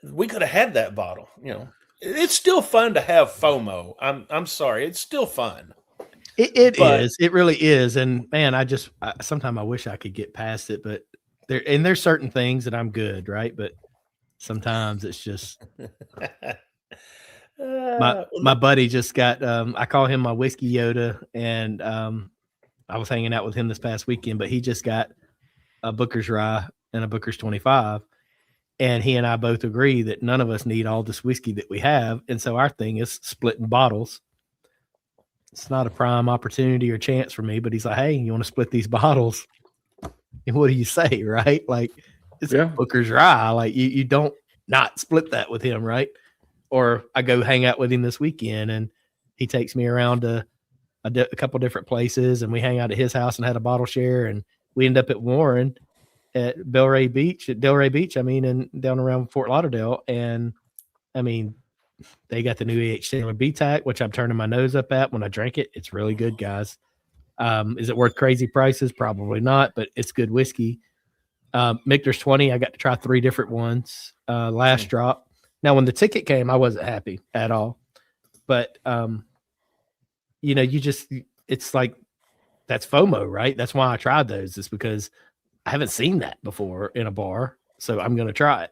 we could have had that bottle. It's still fun to have FOMO. I'm sorry, it's still fun. It But is. It really is. And man, sometimes I wish I could get past it, but there's certain things that I'm good, right? But sometimes it's just my buddy just got I call him my whiskey Yoda, and I was hanging out with him this past weekend, but he just got a Booker's Rye and a Booker's 25. And he and I both agree that none of us need all this whiskey that we have. And so our thing is splitting bottles. It's not a prime opportunity or chance for me, but he's like, hey, you want to split these bottles? And what do you say, right? Like, it's Booker's Rye. Like, you don't not split that with him, right? Or I go hang out with him this weekend, and he takes me around to a couple different places, and we hang out at his house and had a bottle share, and we end up at Warren at Delray Beach, and down around Fort Lauderdale. And I mean, they got the new E.H. Taylor B-Tac, which I'm turning my nose up at when I drink it. It's really good, guys. Is it worth crazy prices? Probably not, but it's good whiskey. Michter's 20, I got to try 3 different ones. Last drop. Now, when the ticket came, I wasn't happy at all. But, it's like, that's FOMO, right? That's why I tried those. It's because I haven't seen that before in a bar, so I'm going to try it.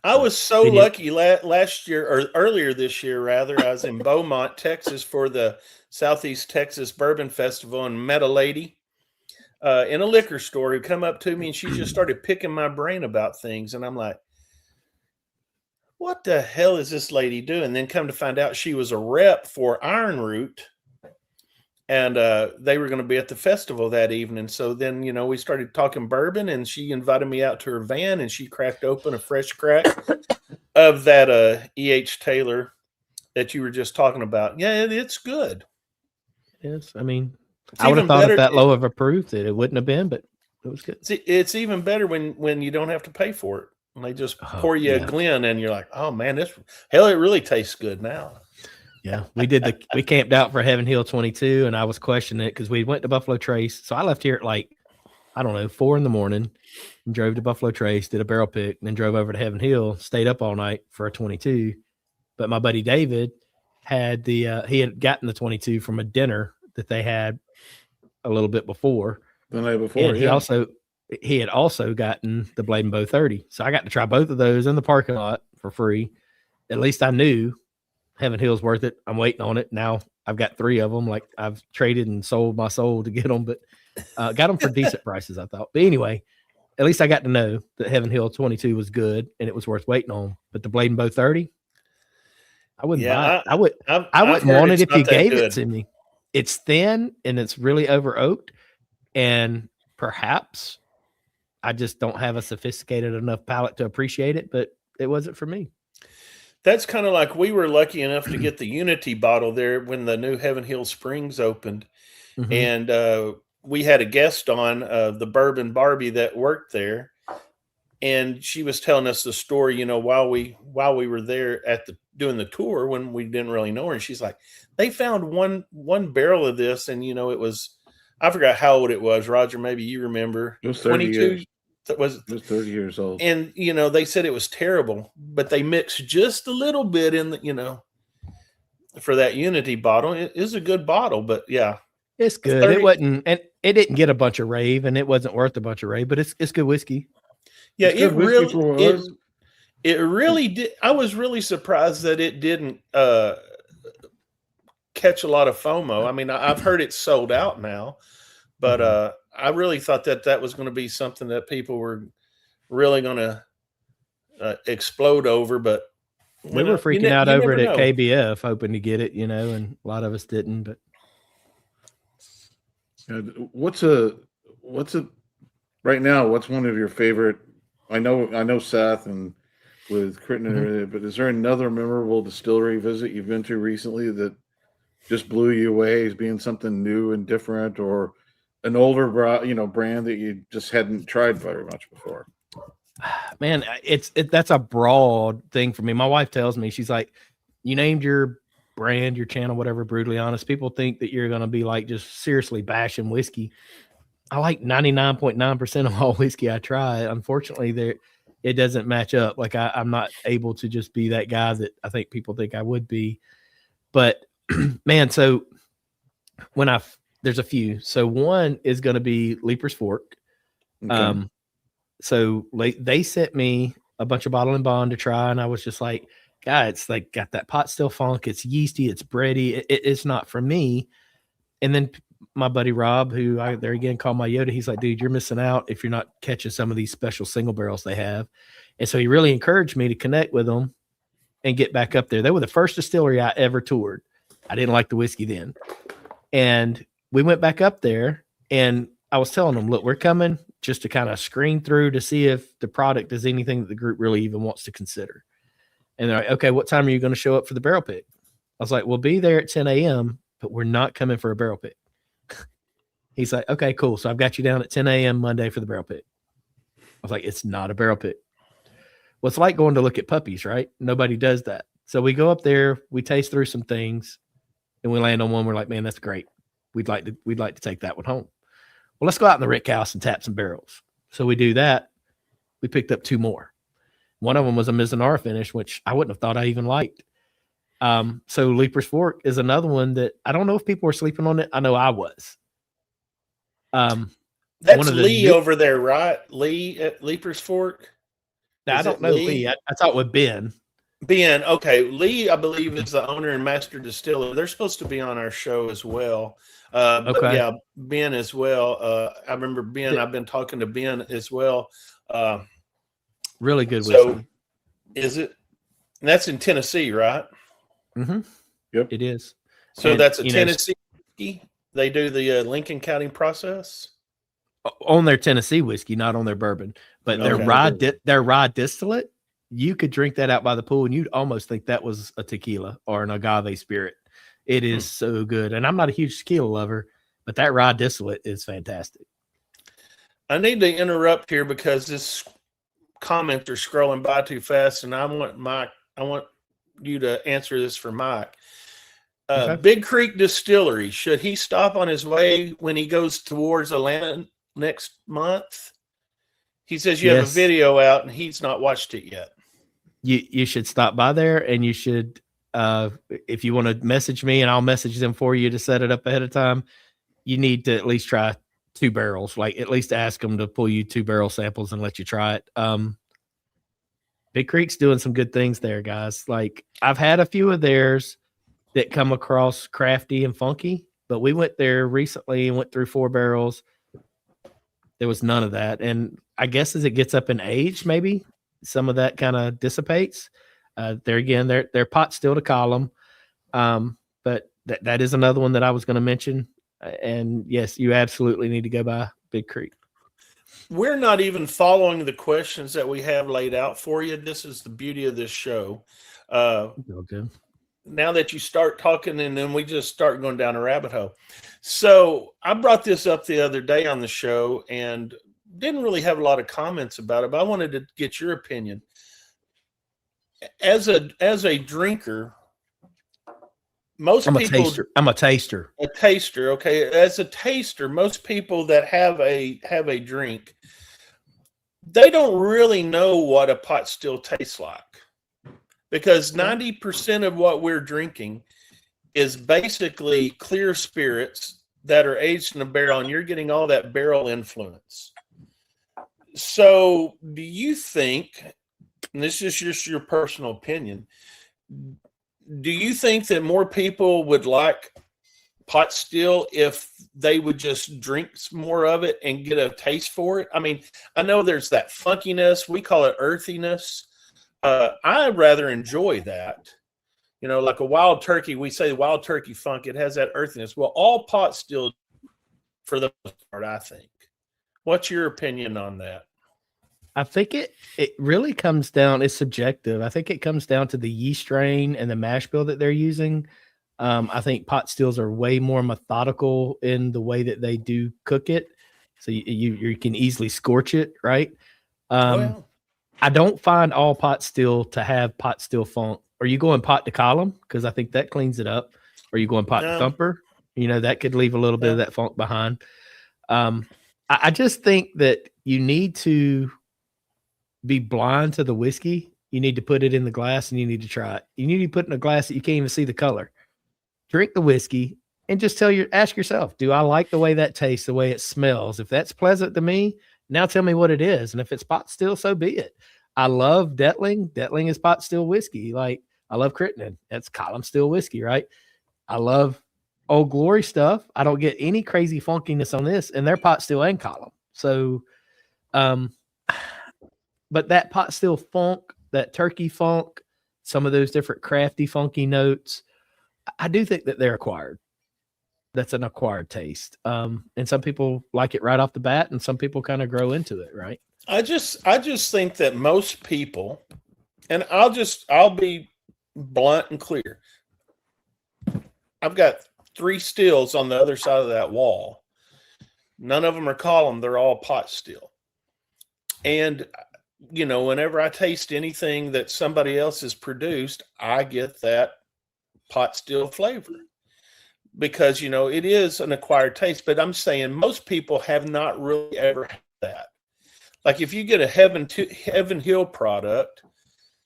I was so lucky last year, or earlier this year, rather. I was in Beaumont, Texas for the Southeast Texas Bourbon Festival, and met a lady in a liquor store who come up to me, and she just started picking my brain about things. And I'm like, what the hell is this lady doing? Then come to find out she was a rep for Iron Root, and they were going to be at the festival that evening. So then, we started talking bourbon, and she invited me out to her van, and she cracked open a fresh crack of that E.H. Taylor that you were just talking about. Yeah, it's good. Yes, I mean, I would have thought if that low of a proof that it wouldn't have been, but it was good. It's even better when you don't have to pay for it. And they just pour you a Glen, and you're like, oh man, it really tastes good now. Yeah, we camped out for Heaven Hill 22, and I was questioning it because we went to Buffalo Trace. So I left here at 4 in the morning, and drove to Buffalo Trace, did a barrel pick, and then drove over to Heaven Hill, stayed up all night for a 22. But my buddy David had he had gotten the 22 from a dinner that they had a little bit before. The night before, and he had also gotten the Blade and Bow 30. So I got to try both of those in the parking lot for free. At least I knew Heaven Hill's worth it. I'm waiting on it. Now I've got 3 of them. Like, I've traded and sold my soul to get them, but got them for decent prices, I thought. But anyway, at least I got to know that Heaven Hill 22 was good and it was worth waiting on. But the Blade and Bow 30, I wouldn't buy it. I wouldn't want it if you gave it to me. It's thin and it's really over oaked, and perhaps I just don't have a sophisticated enough palate to appreciate it, but it wasn't for me. That's kind of like, we were lucky enough to get the Unity bottle there when the new Heaven Hill Springs opened. Mm-hmm. And we had a guest on, the Bourbon Barbie that worked there. And she was telling us the story, while we were there doing the tour, when we didn't really know her. And she's like, they found one barrel of this, and it was, I forgot how old it was. Roger, maybe you remember. It was 30 years. It was 30 years old. And, they said it was terrible, but they mixed just a little bit in the, for that Unity bottle. It is a good bottle, but yeah. It's good. 30, it wasn't, and it didn't get a bunch of rave, and it wasn't worth a bunch of rave, but it's good whiskey. Yeah, it really did. I was really surprised that it didn't catch a lot of FOMO. I mean, I've heard it's sold out now, but I really thought that was going to be something that people were really going to explode over. But we were freaking out over it at KBF, hoping to get it, and a lot of us didn't. But what's right now? What's one of your favorite? I know Seth and with Crittenden, but is there another memorable distillery visit you've been to recently that just blew you away as being something new and different, or an older brand that you just hadn't tried very much before? Man, that's a broad thing for me. My wife tells me, she's like, you named your brand, your channel, whatever, Brutally Honest. People think that you're going to be like just seriously bashing whiskey. I like 99.9% of all whiskey I try. Unfortunately, it doesn't match up. Like I'm not able to just be that guy that I think people think I would be. But man, so there's a few. So one is going to be Leaper's Fork. Okay. So they sent me a bunch of Bottle and Bond to try, and I was just like, God, it's like got that pot still funk. It's yeasty, it's bready. It's not for me. And then my buddy Rob, who I there again called my Yoda, he's like, dude, you're missing out if you're not catching some of these special single barrels they have. And so he really encouraged me to connect with them and get back up there. They were the first distillery I ever toured. I didn't like the whiskey then. And we went back up there, and I was telling them, look, we're coming just to kind of screen through to see if the product is anything that the group really even wants to consider. And they're like, okay, what time are you going to show up for the barrel pick? I was like, we'll be there at 10 a.m., but we're not coming for a barrel pick. He's like, okay, cool. So I've got you down at 10 a.m. Monday for the barrel pick. I was like, it's not a barrel pick. Well, it's like going to look at puppies, right? Nobody does that. So we go up there, we taste through some things, and we land on one. We're like, man, that's great. We'd like to take that one home. Well, let's go out in the rick house and tap some barrels. So we do that. We picked up two more. One of them was a Mizunara finish, which I wouldn't have thought I even liked. So Leaper's Fork is another one that I don't know if people were sleeping on it. I know I was. That's Lee over there, right? Lee at Leaper's Fork? I don't know Lee. I thought with Ben. Ben, okay. Lee, I believe, is the owner and master distiller. They're supposed to be on our show as well. But yeah, Ben as well. I remember Ben. I've been talking to Ben as well. Really good whiskey. Is it? And that's in Tennessee, right? Mm-hmm. Yep. It is. So that's a Tennessee whiskey? They do the Lincoln counting process? On their Tennessee whiskey, not on their bourbon. But their rye distillate, you could drink that out by the pool, and you'd almost think that was a tequila or an agave spirit. It is so good. And I'm not a huge tequila lover, but that rye distillate is fantastic. I need to interrupt here because this comments are scrolling by too fast, and I want you to answer this for Mike. Okay. Big Creek Distillery, should he stop on his way when he goes towards Atlanta next month? He says you have a video out and he's not watched it yet. You should stop by there, and you should, if you want to message me and I'll message them for you to set it up ahead of time, you need to at least try 2 barrels. Like at least ask them to pull you 2 barrel samples and let you try it. Big Creek's doing some good things there, guys. Like I've had a few of theirs that come across crafty and funky, but we went there recently and went through 4 barrels. There was none of that. And I guess as it gets up in age, maybe some of that kind of dissipates. There again, they're pot still to column. But that is another one that I was going to mention. And yes, you absolutely need to go by Big Creek. We're not even following the questions that we have laid out for you. This is the beauty of this show. Okay. Now that you start talking, and then we just start going down a rabbit hole. So I brought this up the other day on the show and didn't really have a lot of comments about it, but I wanted to get your opinion. As a drinker, I'm a taster. A taster, okay. As a taster, most people that have a drink, they don't really know what a pot still tastes like. Because 90% of what we're drinking is basically clear spirits that are aged in a barrel, and you're getting all that barrel influence. So do you think, and this is just your personal opinion, do you think that more people would like pot still if they would just drink more of it and get a taste for it? I mean, I know there's that funkiness. We call it earthiness. I rather enjoy that. You know, like a wild turkey, we say wild turkey funk, it has that earthiness. Well, all pot still, for the most part, I think. What's your opinion on that? I think it really comes down, it's subjective. I think it comes down to the yeast strain and the mash bill that they're using. I think pot stills are way more methodical in the way that they do cook it. So you can easily scorch it, right? I don't find all pot still to have pot still funk Are you going pot to column? Because I think that cleans it up. Are you going pot to thumper? That could leave a little bit of that funk behind. I just think that you need to be blind to the whiskey. You need to put it in the glass and you need to try it. You need to put it in a glass that you can't even see the color. Drink the whiskey and just ask yourself, do I like the way that tastes, the way it smells? If that's pleasant to me, now tell me what it is. And if it's pot still, so be it. I love Detling. Detling is pot still whiskey. Like, I love Crittenden. That's column still whiskey, right? I love Old Glory stuff. I don't get any crazy funkiness on this, and they're pot still and column. So, but that pot still funk, that turkey funk, some of those different crafty, funky notes, I do think that they're acquired. That's an acquired taste. And some people like it right off the bat, and some people kind of grow into it, right? I just think that most people, and I'll be blunt and clear. I've got 3 stills on the other side of that wall. None of them are column. They're all pot still. And, whenever I taste anything that somebody else has produced, I get that pot still flavor because, it is an acquired taste. But I'm saying most people have not really ever had that. Like if you get a Heaven Hill product,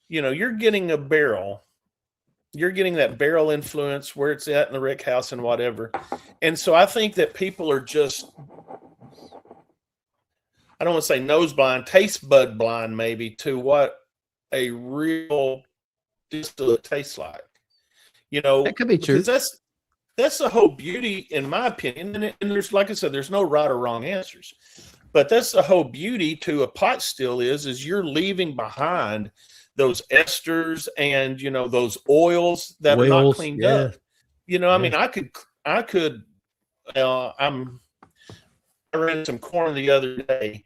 you're getting a barrel. You're getting that barrel influence where it's at in the rick house and whatever. And so I think that people are just, I don't want to say nose blind, taste bud blind maybe to what a real distillate tastes like. That could be true. That's the whole beauty, in my opinion. And there's, like I said, there's no right or wrong answers. But that's the whole beauty to a pot still is you're leaving behind those esters and, those oils that are not cleaned up. I mean, I ran some corn the other day,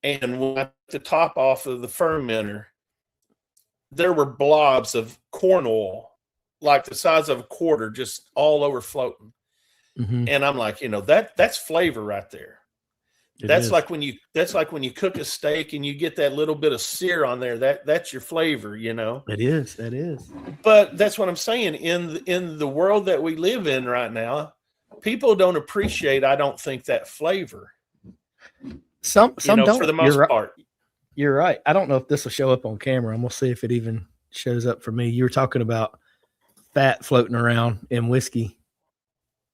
and when I took the top off of the fermenter, there were blobs of corn oil, like the size of a quarter, just all over floating. Mm-hmm. And I'm like, that's flavor right there. That's like when you cook a steak and you get that little bit of sear on there. That's your flavor, It is. That is. But that's what I'm saying. In the world that we live in right now, people don't appreciate, I don't think, that flavor. Some don't, for the most part. You're right. I don't know if this will show up on camera. I'm gonna see if it even shows up for me. You were talking about fat floating around in whiskey.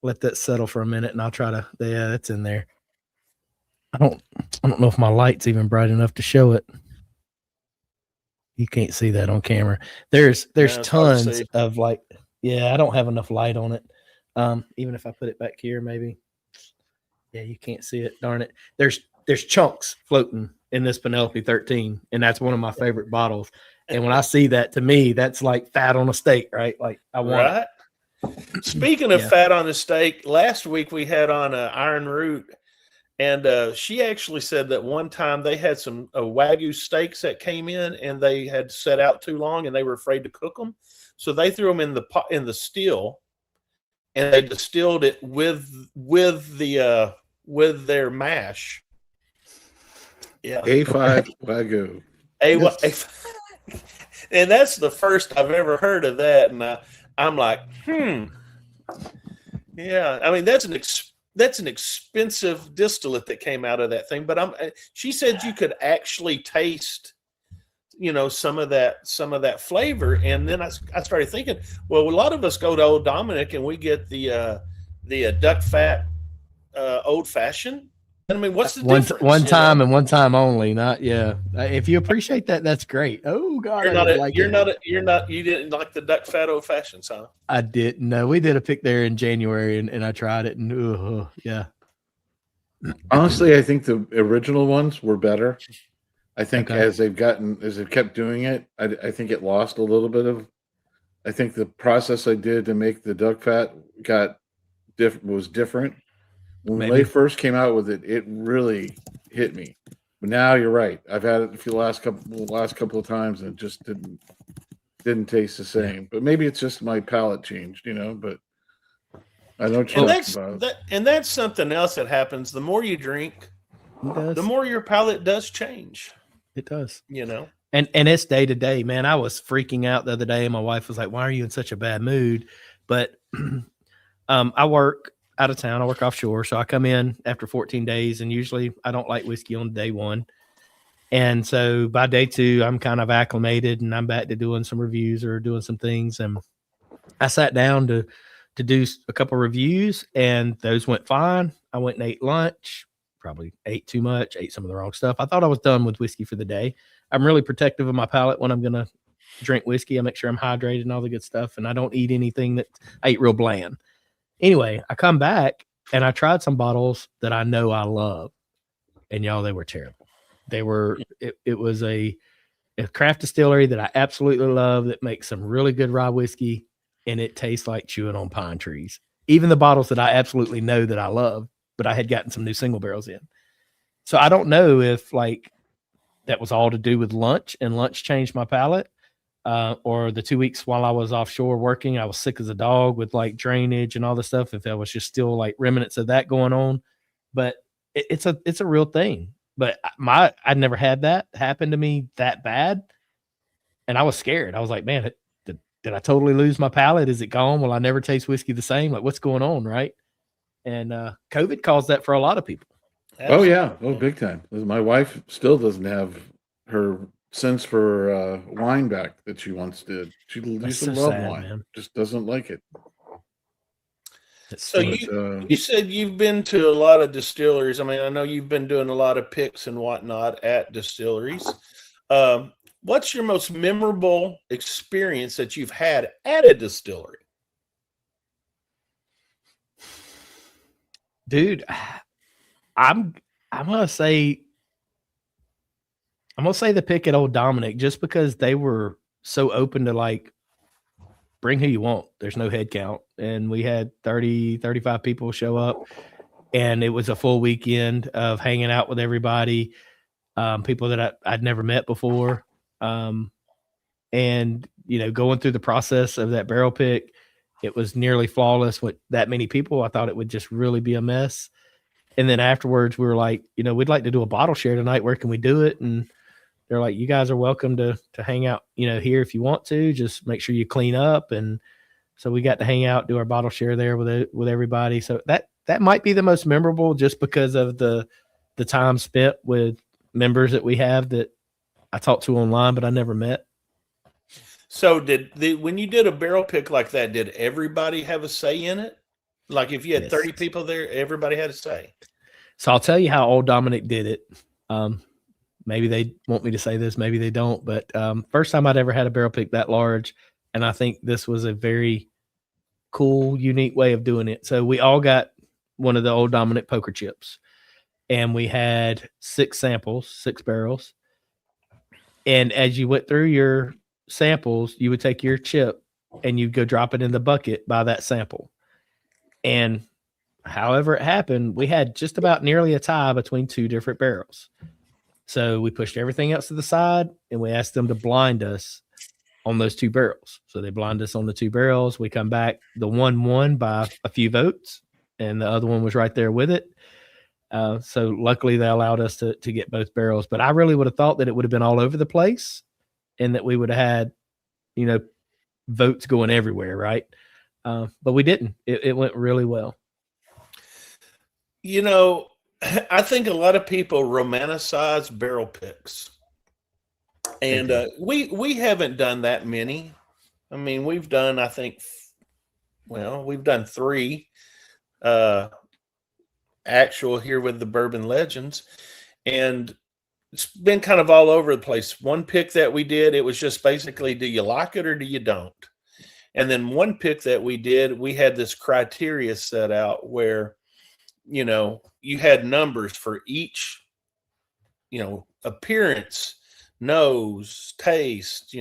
Let that settle for a minute, and I'll try to. Yeah, that's in there. I don't know if my light's even bright enough to show it. You can't see that on camera. There's tons of I don't have enough light on it. Even if I put it back here, maybe. Yeah, you can't see it. Darn it. There's chunks floating in this Penelope 13, and that's one of my favorite bottles. And when I see that, to me, that's like fat on a steak, right? Like I want it. Speaking of fat on a steak, last week we had on Iron Root. And she actually said that one time they had some Wagyu steaks that came in, and they had set out too long, and they were afraid to cook them, so they threw them in the pot, in the still, and they distilled it with their mash. Yeah, A5 Wagyu. And that's the first I've ever heard of that, and I'm like, yeah. I mean, that's an expensive distillate that came out of that thing. But she said you could actually taste, some of that flavor. And then I started thinking, well, a lot of us go to Old Dominic and we get the duck fat old fashioned. I mean, what's the difference? One time and one time only. Not if you appreciate that, that's great. Oh God, you didn't like the duck fat old fashions, huh? I didn't. No, we did a pick there in January, and I tried it, and yeah. Honestly, I think the original ones were better. I think as they've kept doing it, I think it lost a little bit of. I think the process I did to make the duck fat was different. When they first came out with it, it really hit me. But now you're right. I've had it for the last couple of times, and it just didn't taste the same. But maybe it's just my palate changed, But I know what you're talking about. And that's something else that happens. The more you drink, the more your palate does change. It does. And it's day to day, man. I was freaking out the other day, and my wife was like, "Why are you in such a bad mood?" But I work out of town. I work offshore, so I come in after 14 days, and usually I don't like whiskey on day one. And so by day two, I'm kind of acclimated, and I'm back to doing some reviews or doing some things. And I sat down to do a couple reviews, and those went fine. I went and ate lunch. Probably ate too much, ate some of the wrong stuff. I thought I was done with whiskey for the day. I'm really protective of my palate when I'm going to drink whiskey. I make sure I'm hydrated and all the good stuff, and I don't eat anything that I eat real bland. Anyway, I come back and I tried some bottles that I know I love, and y'all, they were terrible. They were, it was a craft distillery that I absolutely love that makes some really good rye whiskey, and it tastes like chewing on pine trees. Even the bottles that I absolutely know that I love, but I had gotten some new single barrels in. So I don't know if like that was all to do with lunch, and lunch changed my palate, or the 2 weeks while I was offshore working, I was sick as a dog with like drainage and all this stuff. If there was just still like remnants of that going on, but it's a real thing. But I'd never had that happen to me that bad, and I was scared. I was like, man, did I totally lose my palate? Is it gone? Will I never taste whiskey the same? Like, what's going on, right? And COVID caused that for a lot of people. Oh yeah, big time. My wife still doesn't have her sense for wine back that she once did. She used to love wine, man. Just doesn't like it. So you said you've been to a lot of distilleries. I mean, I know you've been doing a lot of picks and whatnot at distilleries. What's your most memorable experience that you've had at a distillery? Dude, I'm gonna say the pick at Old Dominic, just because they were so open to like bring who you want. There's no head count, and we had 30, 35 people show up, and it was a full weekend of hanging out with everybody, people that I'd never met before, and going through the process of that barrel pick. It was nearly flawless with that many people. I thought it would just really be a mess. And then afterwards, we were like, we'd like to do a bottle share tonight. Where can we do it? And they're like, you guys are welcome to hang out, here if you want to. Just make sure you clean up. And so we got to hang out, do our bottle share there with everybody. So that might be the most memorable, just because of the time spent with members that we have that I talked to online, but I never met. So when you did a barrel pick like that, did everybody have a say in it? Like if you had 30 people there, everybody had a say. So I'll tell you how Old Dominic did it. Maybe they want me to say this, maybe they don't, but first time I'd ever had a barrel pick that large. And I think this was a very cool, unique way of doing it. So we all got one of the Old Dominic poker chips, and we had 6 samples, 6 barrels. And as you went through your samples, you would take your chip and you'd go drop it in the bucket by that sample. And however it happened, we had just about nearly a tie between 2 different barrels. So we pushed everything else to the side, and we asked them to blind us on those 2 barrels. So they blind us on the 2 barrels. We come back, the one won by a few votes, and the other one was right there with it. So luckily they allowed us to get both barrels. But I really would have thought that it would have been all over the place, and that we would have had, votes going everywhere, right? But we didn't. It went really well. I think a lot of people romanticize barrel picks, and we haven't done that many. I mean, we've done, I think, we've done 3 actual here with the Bourbon Legends, and it's been kind of all over the place. One pick that we did, it was just basically, do you like it or do you don't? And then one pick that we did, we had this criteria set out where, you had numbers for each, appearance, nose, taste,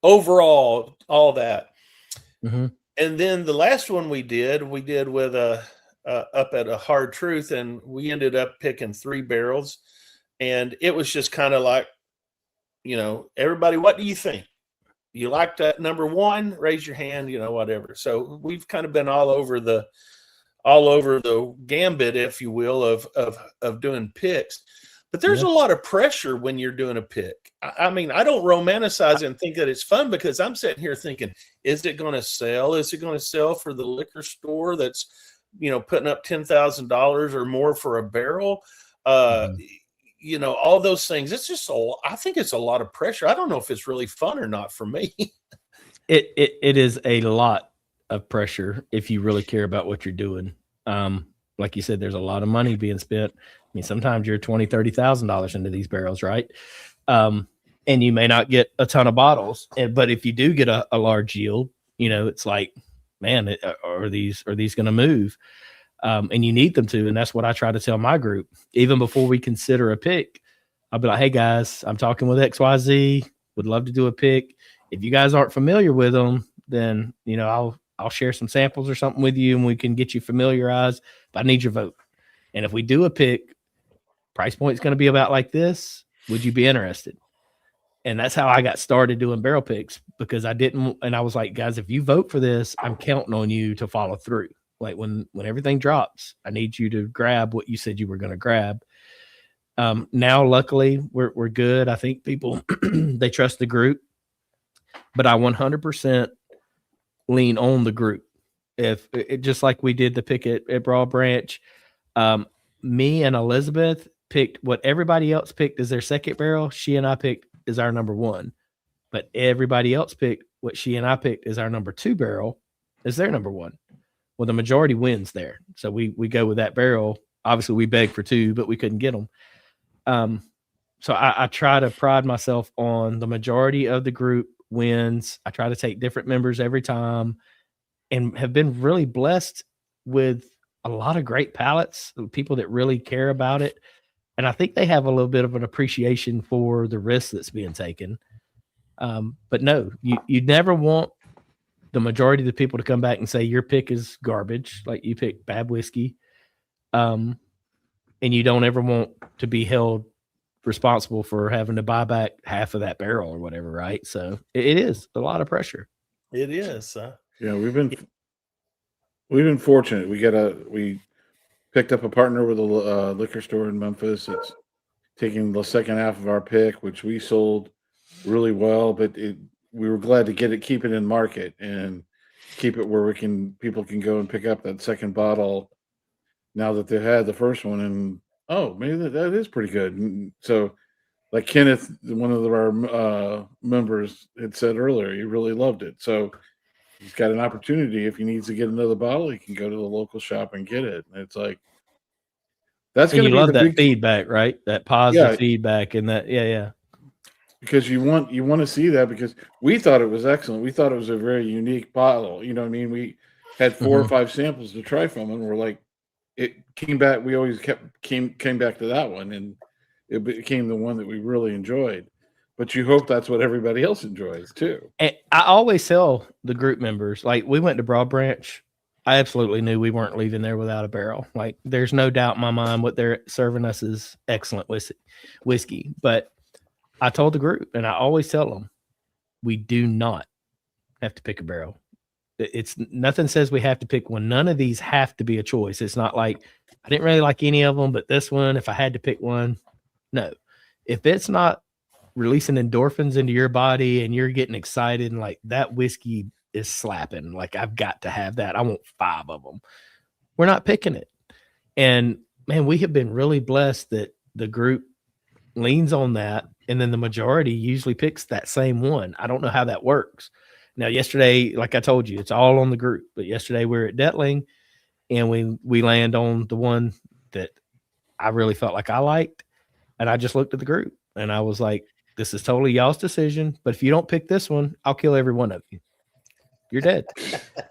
overall, all that. Mm-hmm. And then the last one we did with up at a Hard Truth, and we ended up picking 3 barrels. And it was just kind of like, everybody, what do you think? You like that number 1? Raise your hand, whatever. So we've kind of been all over the gambit, if you will, of doing picks. But there's Yeah. a lot of pressure when you're doing a pick. I mean, I don't romanticize it and think that it's fun, because I'm sitting here thinking, is it going to sell? Is it going to sell for the liquor store that's, putting up $10,000 or more for a barrel? All those things. It's just I think it's a lot of pressure. I don't know if it's really fun or not for me. It is a lot of pressure if you really care about what you're doing. Like you said, there's a lot of money being spent. I mean, sometimes you're $20,000-$30,000 into these barrels, right? And you may not get a ton of bottles, but if you do get a large yield, it's like, man, are these going to move? And you need them to. And that's what I try to tell my group. Even before we consider a pick, I'll be like, hey guys, I'm talking with XYZ, would love to do a pick. If you guys aren't familiar with them, then, I'll share some samples or something with you and we can get you familiarized, but I need your vote. And if we do a pick, price point is going to be about like this. Would you be interested? And that's how I got started doing barrel picks, because I was like, guys, if you vote for this, I'm counting on you to follow through. Like when everything drops, I need you to grab what you said you were going to grab. Now, luckily, we're good. I think people, they trust the group, but I 100% lean on the group. If it, just like we did the pick at Broad Branch, me and Elizabeth picked what everybody else picked as their second barrel. She and I picked as our number one, but everybody else picked what she and I picked as our number two barrel as their number one. Well, the majority wins there. So we go with that barrel. Obviously we begged for two, but we couldn't get them. So I try to pride myself on the majority of the group wins. I try to take different members every time and have been really blessed with a lot of great palates, people that really care about it. And I think they have a little bit of an appreciation for the risk that's being taken. But no, you never want the majority of the people to come back and say your pick is garbage, like you picked bad whiskey. And you don't ever want to be held responsible for having to buy back half of that barrel or whatever, right? So it is a lot of pressure. It is. Yeah, we've been fortunate. We picked up a partner with a liquor store in Memphis. It's taking the second half of our pick, which we sold really well, but we were glad to keep it in market and keep it where people can go and pick up that second bottle now that they had the first one, and maybe that is pretty good. And so, like Kenneth, one of our members, had said earlier, he really loved it. So he's got an opportunity. If he needs to get another bottle, he can go to the local shop and get it. And it's like, that's going to be love that feedback, right? That positive feedback, and that, yeah. Because you want to see that, because we thought it was excellent. We thought it was a very unique bottle. You know what I mean? We had 4 or 5 samples to try from, and we're like, it came back. We always came back to that one, and it became the one that we really enjoyed. But you hope that's what everybody else enjoys too. And I always tell the group members, like, we went to Broad Branch, I absolutely knew we weren't leaving there without a barrel. Like, there's no doubt in my mind what they're serving us is excellent whiskey. But I told the group, and I always tell them, we do not have to pick a barrel. It's nothing says we have to pick one. None of these have to be a choice. It's not like I didn't really like any of them, but this one, if I had to pick one, no. If it's not releasing endorphins into your body and you're getting excited and like that whiskey is slapping, like I've got to have that, I want 5 of them, we're not picking it. And man, we have been really blessed that the group leans on that, and then the majority usually picks that same one. I don't know how that works. Now, yesterday, like I told you, it's all on the group. But yesterday we were at Detling, and we land on the one that I really felt like I liked. And I just looked at the group, and I was like, this is totally y'all's decision. But if you don't pick this one, I'll kill every one of you. You're dead.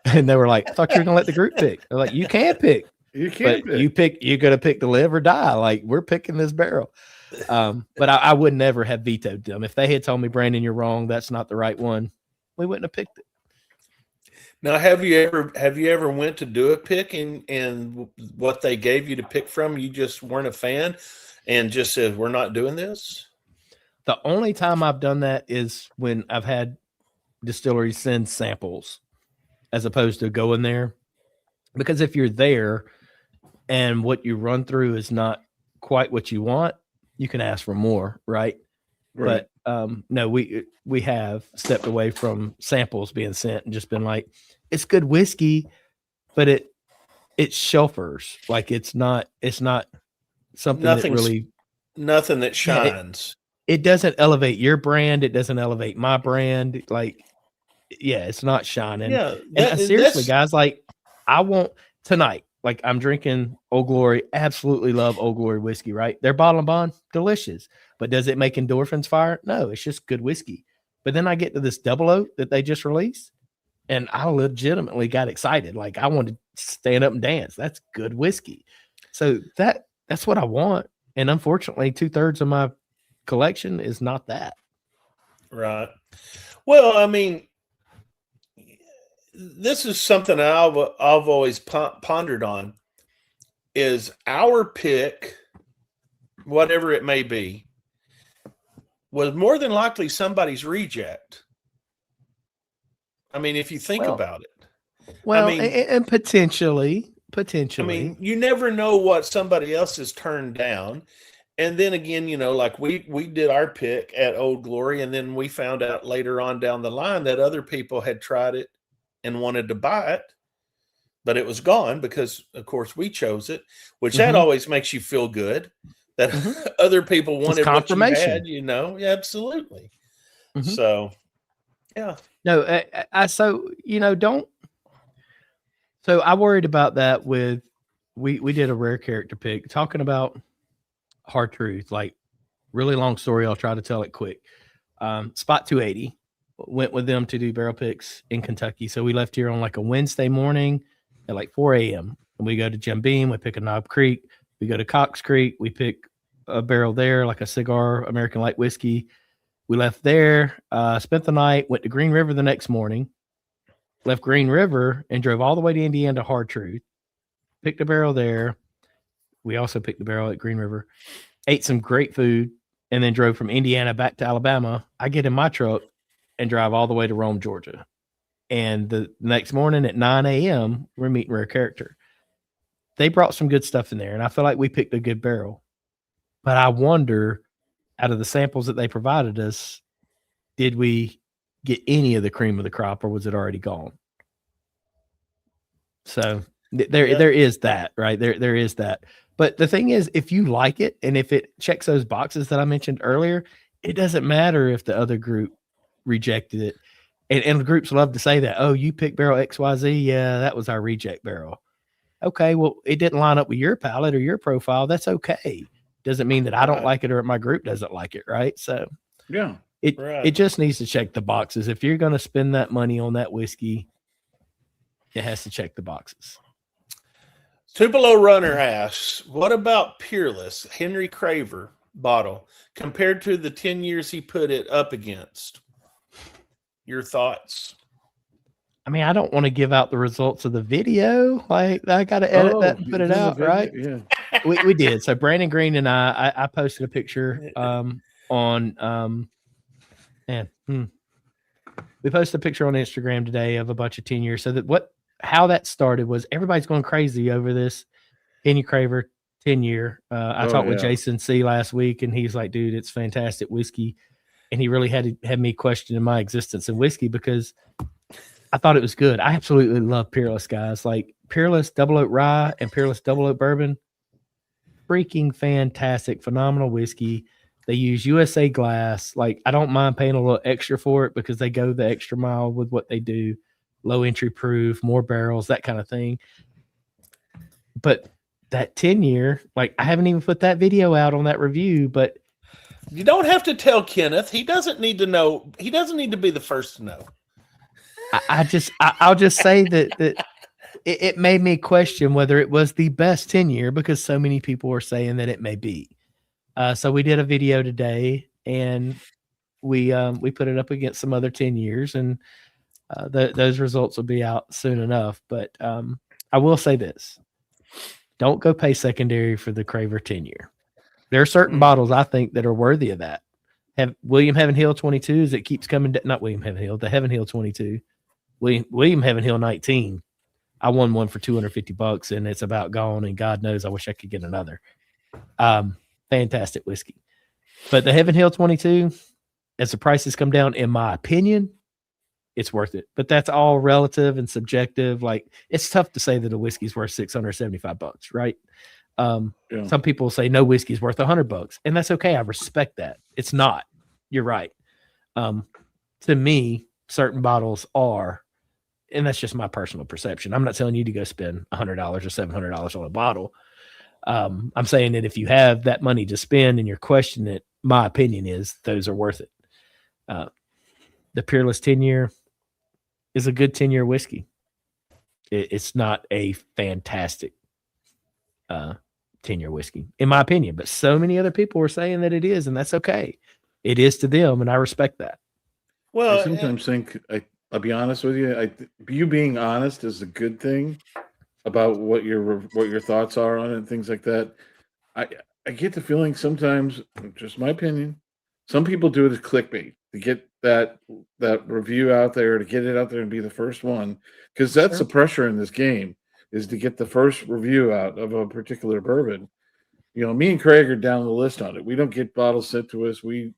And they were like, I thought you were going to let the group pick. They're like, you can't pick. You can't pick. You're going to pick to live or die. Like, we're picking this barrel. But I would never have vetoed them. If they had told me, Brandon, you're wrong, that's not the right one, we wouldn't have picked it. Now, have you ever went to do a pick and what they gave you to pick from, you just weren't a fan and just said, we're not doing this? The only time I've done that is when I've had distilleries send samples as opposed to going there. Because if you're there and what you run through is not quite what you want, you can ask for more, right? Right. But no, we have stepped away from samples being sent and just been like, it's good whiskey, but it's shelfers. Like it's not something that really nothing that Yeah, shines. it doesn't elevate your brand. It doesn't elevate my brand. Like, yeah, it's not shining. Yeah, And seriously, guys, like I want tonight, like I'm drinking Old Glory, absolutely love Old Glory whiskey, right? Their bottle and bond, delicious. But does it make endorphins fire? No, it's just good whiskey. But then I get to this double oak that they just released, and I legitimately got excited. Like I wanted to stand up and dance. That's good whiskey. So that's what I want. And unfortunately, 2/3 of my collection is not that. Right. Well, I mean, this is something I've always pondered on is our pick, whatever it may be, was more than likely somebody's reject. I mean, if you think about it. Well, I mean, and potentially. I mean, you never know what somebody else has turned down. And then again, like we did our pick at Old Glory, and then we found out later on down the line that other people had tried it and wanted to buy it, but it was gone because, of course, we chose it, which that always makes you feel good that other people wanted what you had, Yeah, absolutely. So, yeah. No, So I worried about that with, we did a rare character pick talking about hard truth, like really long story. I'll try to tell it quick. Spot 280 went with them to do barrel picks in Kentucky. So we left here on like a Wednesday morning at like 4 a.m. and we go to Jim Beam. We pick a Knob Creek. We go to Cox Creek. We pick a barrel there, like a cigar American light whiskey. We left there, spent the night, went to Green River the next morning, left Green River and drove all the way to Indiana to Hard Truth, picked a barrel there. We also picked the barrel at Green River, ate some great food, and then drove from Indiana back to Alabama. I get in my truck and drive all the way to Rome, Georgia. And the next morning at 9 a.m., we're meeting Rare Character. They brought some good stuff in there, and I feel like we picked a good barrel. But I wonder, out of the samples that they provided us, did we get any of the cream of the crop, or was it already gone? So there is that, right? There is that. But the thing is, if you like it and if it checks those boxes that I mentioned earlier, it doesn't matter if the other group rejected it. And the groups love to say that, oh, you picked barrel XYZ. Yeah, that was our reject barrel. Okay, well, it didn't line up with your palate or your profile. That's okay. Doesn't mean that I don't like it or my group doesn't like it, right? So yeah, it just needs to check the boxes. If you're going to spend that money on that whiskey, it has to check the boxes. Tupelo Runner asks, what about Peerless Henry Craver bottle compared to the 10 years he put it up against? Your thoughts? I mean, I don't want to give out the results of the video. Like, I got to edit that and put it out, right? Yeah, we did. So Brandon Green and I posted a picture on we posted a picture on Instagram today of a bunch of 10 years. So how that started was everybody's going crazy over this Henry Craver 10-year. I talked with Jason C last week, and he's like, dude, it's fantastic whiskey. And he really had me questioning my existence in whiskey because I thought it was good. I absolutely love Peerless, guys. Like Peerless Double Oak Rye and Peerless Double Oak Bourbon, freaking fantastic, phenomenal whiskey. They use USA glass. Like, I don't mind paying a little extra for it because they go the extra mile with what they do. Low entry proof, more barrels, that kind of thing. But that 10-year, like, I haven't even put that video out on that review, but you don't have to tell Kenneth. He doesn't need to know. He doesn't need to be the first to know. I'll just say that it made me question whether it was the best 10-year because so many people are saying that it may be. So we did a video today, and we put it up against some other 10 years, and those results will be out soon enough. But I will say this: don't go pay secondary for the Craver 10-year. There are certain bottles I think that are worthy of that. Have William Heaven Hill 22s that keeps coming. Not William Heaven Hill, the Heaven Hill 22. William Heaven Hill 19. I won one for $250, and it's about gone. And God knows, I wish I could get another. Fantastic whiskey. But the Heaven Hill 22, as the prices come down, in my opinion, it's worth it. But that's all relative and subjective. Like, it's tough to say that a whiskey's worth $675, right? Yeah. Some people say no whiskey's worth $100, and that's okay. I respect that. It's not. You're right. To me, certain bottles are, and that's just my personal perception. I'm not telling you to go spend $100 or $700 on a bottle. I'm saying that if you have that money to spend and you're questioning it, my opinion is those are worth it. The Peerless 10-year is a good 10-year whiskey. It's not a fantastic 10-year whiskey, in my opinion, but so many other people are saying that it is, and that's okay. It is to them, and I respect that. Well, I sometimes think, I'll be honest with you, you being honest is a good thing about what your thoughts are on it and things like that. I get the feeling sometimes, just my opinion, some people do it as clickbait to get that review out there, to get it out there and be the first one, because that's the pressure in this game, is to get the first review out of a particular bourbon. You know, me and Craig are down the list on it. We don't get bottles sent to us. We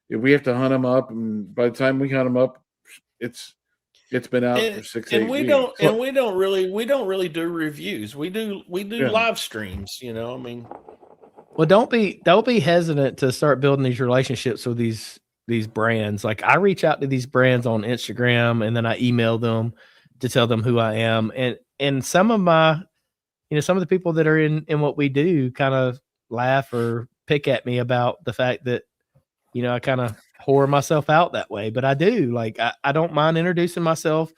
have to hunt them up, and by the time we hunt them up, it's been out for 6 8 weeks. We don't really do reviews. We do live streams, you know. I mean, well, don't be hesitant to start building these relationships with these brands. Like, I reach out to these brands on Instagram, and then I email them to tell them who I am. And some of my, some of the people that are in what we do kind of laugh or pick at me about the fact that, I kind of whore myself out that way, but I do. Like, I don't mind introducing myself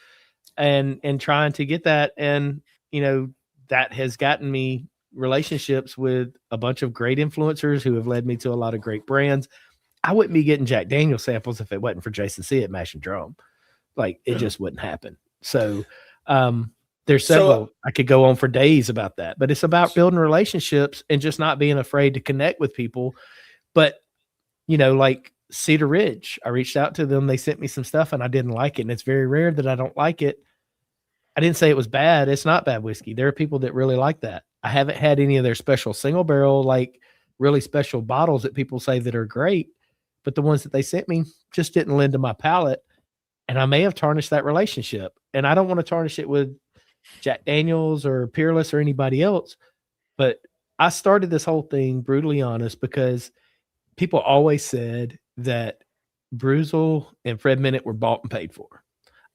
and trying to get that. And, that has gotten me relationships with a bunch of great influencers who have led me to a lot of great brands. I wouldn't be getting Jack Daniel's samples if it wasn't for Jason C at Mash and Drum. Like, it just wouldn't happen. So, there's several, I could go on for days about that, but it's about building relationships and just not being afraid to connect with people. But, like Cedar Ridge, I reached out to them. They sent me some stuff and I didn't like it. And it's very rare that I don't like it. I didn't say it was bad. It's not bad whiskey. There are people that really like that. I haven't had any of their special single barrel, like really special bottles that people say that are great, but the ones that they sent me just didn't lend to my palate. And I may have tarnished that relationship. And I don't want to tarnish it with Jack Daniels or Peerless or anybody else. But I started this whole thing brutally honest because people always said that Brewtally and Fred Minute were bought and paid for.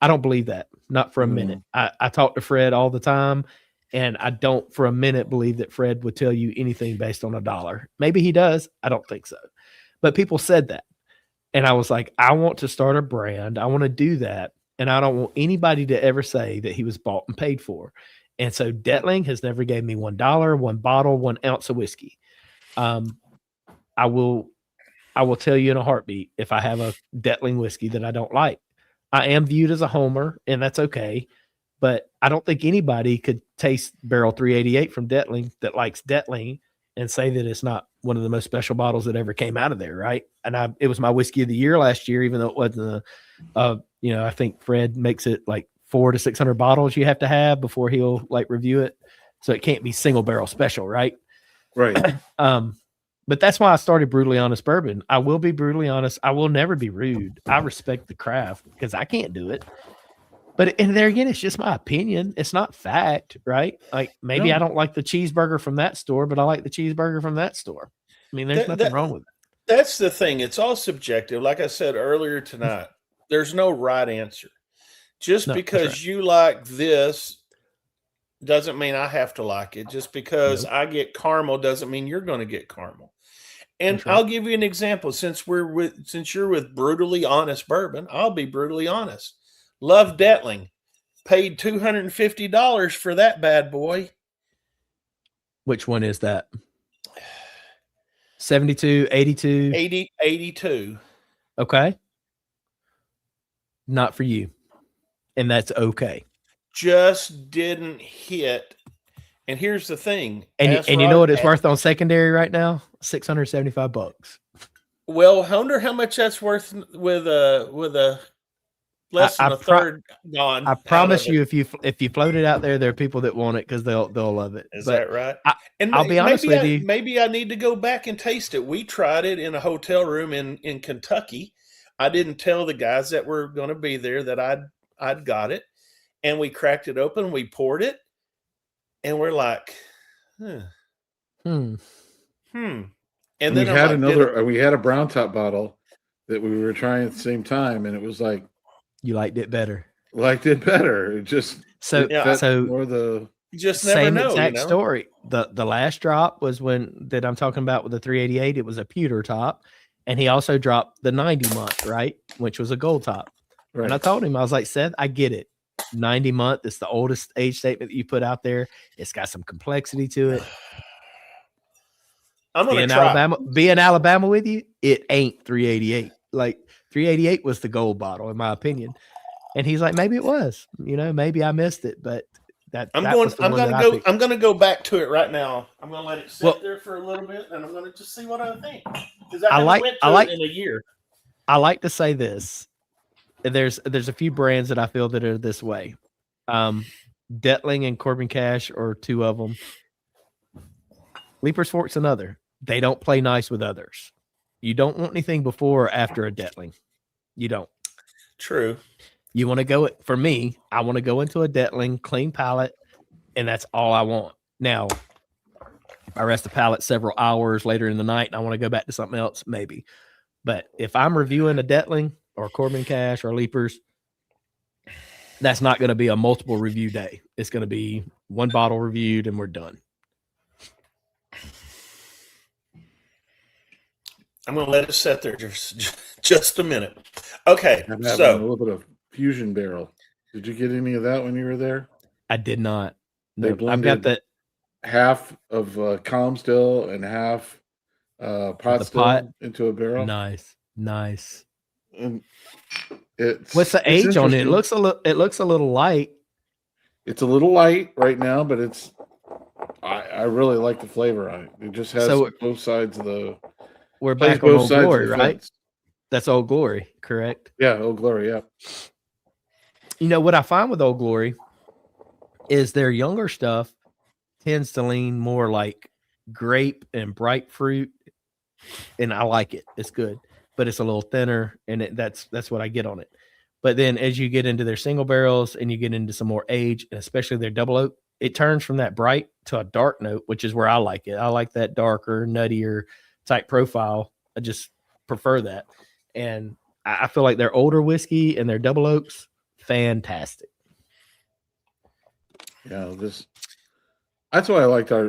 I don't believe that. Not for a minute. I talk to Fred all the time, and I don't for a minute believe that Fred would tell you anything based on a dollar. Maybe he does. I don't think so. But people said that. And I was like, I want to start a brand. I want to do that. And I don't want anybody to ever say that he was bought and paid for. And so Detling has never gave me $1, one bottle, 1 ounce of whiskey. I will tell you in a heartbeat if I have a Detling whiskey that I don't like. I am viewed as a homer, and that's okay. But I don't think anybody could taste Barrel 388 from Detling that likes Detling and say that it's not one of the most special bottles that ever came out of there, right? And it was my whiskey of the year last year, even though it wasn't I think Fred makes it like 400 to 600 bottles you have to have before he'll like review it. So it can't be single barrel special, right? Right. But that's why I started Brutally Honest Bourbon. I will be brutally honest. I will never be rude. I respect the craft because I can't do it. But and there again, it's just my opinion. It's not fact, right? Like maybe I don't like the cheeseburger from that store, but I like the cheeseburger from that store. I mean, there's nothing wrong with it. That's the thing. It's all subjective. Like I said earlier tonight, there's no right answer. Just because you like this doesn't mean I have to like it. Just because I get caramel doesn't mean you're going to get caramel. And I'll give you an example. Since you're with Brutally Honest Bourbon, I'll be brutally honest. Love Detling. Paid $250 for that bad boy. Which one is that? 72, 82? 82. Okay. Not for you. And that's okay. Just didn't hit. And here's the thing. And you know what it's worth on secondary right now? $675. Well, I wonder how much that's worth with a less than a third gone I out promise of you, it. if you float it out there, there are people that want it because they'll love it. Is But that right? I, And I'll be honest with you. maybe I need to go back and taste it. We tried it in a hotel room in Kentucky. I didn't tell the guys that were going to be there that I'd got it, and we cracked it open. We poured it, and we're like, Hmm. And And then we I'm had like, we had a brown top bottle that we were trying at the same time, and it was like You liked it better. liked it better. It just So Yeah, more the you just never same know, exact story. The last drop was that I'm talking about with the 388. It was a pewter top, and he also dropped the 90 month, right, which was a gold top. right. And I told him, I was like, Seth, I get it. 90 month. It's the oldest age statement that you put out there. It's got some complexity to it. I'm going to try. Be in Alabama with you, it ain't 388. Like 388 was the gold bottle, in my opinion. And he's like, maybe it was. Maybe I missed it, but I'm going to go back to it right now. I'm going to let it sit there for a little bit, and I'm going to just see what I think. Because I haven't went to it in a year. I like to say this. There's a few brands that I feel that are this way. Detling and Corbin Cash are two of them. Leaper's Fork's another. They don't play nice with others. You don't want anything before or after a Detling. You don't. True. You want to go, for me, I want to go into a Detling, clean palate, and that's all I want. Now, if I rest the palate several hours later in the night and I want to go back to something else, maybe. But if I'm reviewing a Detling or Corbin Cash or Leapers, that's not going to be a multiple review day. It's going to be one bottle reviewed and we're done. I'm going to let it sit there just a minute. Okay, so a little bit of Fusion Barrel. Did you get any of that when you were there? I did not. They blended I've got that half of column still and half pot still into a barrel. Nice. And what's the age on it? It looks a little light. It's a little light right now, but I really like the flavor on it. It just has both sides of the. We're back on Old Glory, right? That's Old Glory, correct? Yeah, Old Glory, yeah. What I find with Old Glory is their younger stuff tends to lean more like grape and bright fruit, and I like it. It's good, but it's a little thinner, and that's what I get on it. But then as you get into their single barrels and you get into some more age, and especially their double oak, it turns from that bright to a dark note, which is where I like it. I like that darker, nuttier type profile. I just prefer that. And I feel like their older whiskey and their double oaks, fantastic. Yeah, that's why I liked our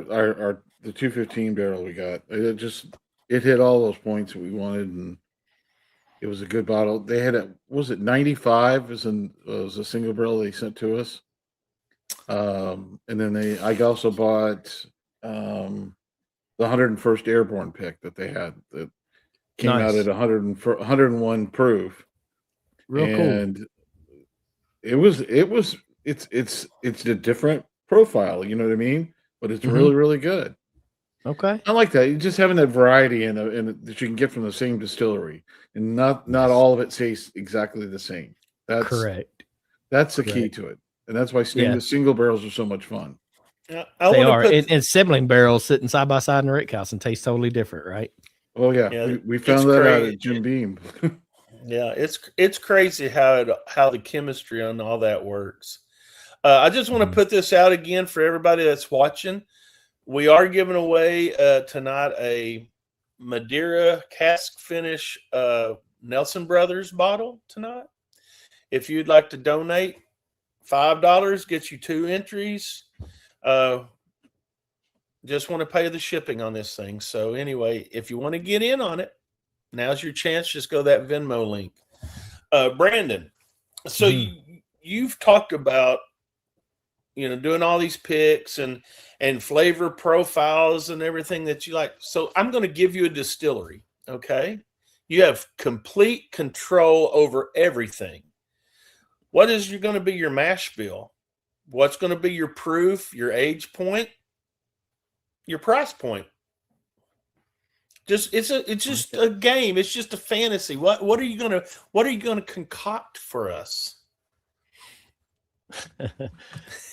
the 215 barrel we got. It hit all those points that we wanted, and it was a good bottle. They had 95 was a single barrel they sent to us. And then I also bought the 101st Airborne pick that they had that came out at 101 proof. Real and cool. It's a different profile, you know what I mean? But it's really, really good. Okay. I like that. Just having that variety and that you can get from the same distillery, and not all of it tastes exactly the same. That's correct. That's the key to it. And that's why the single barrels are so much fun. They are. And sibling barrels sitting side by side in the rick house and taste totally different, right? Oh yeah. We found that out at Jim Beam. Yeah, it's crazy how the chemistry on all that works. I just want to put this out again for everybody that's watching. We are giving away tonight a Madeira cask finish Nelson Brothers bottle tonight. If you'd like to donate, $5 gets you 2 entries. Just want to pay the shipping on this thing. So anyway, if you want to get in on it, now's your chance. Just go to that Venmo link. Brandon, so you've talked about, doing all these picks and flavor profiles and everything that you like. So I'm going to give you a distillery, okay? You have complete control over everything. What is going to be your mash bill? What's going to be your proof, your age point, your price point? It's just a game. It's just a fantasy. What are you gonna concoct for us?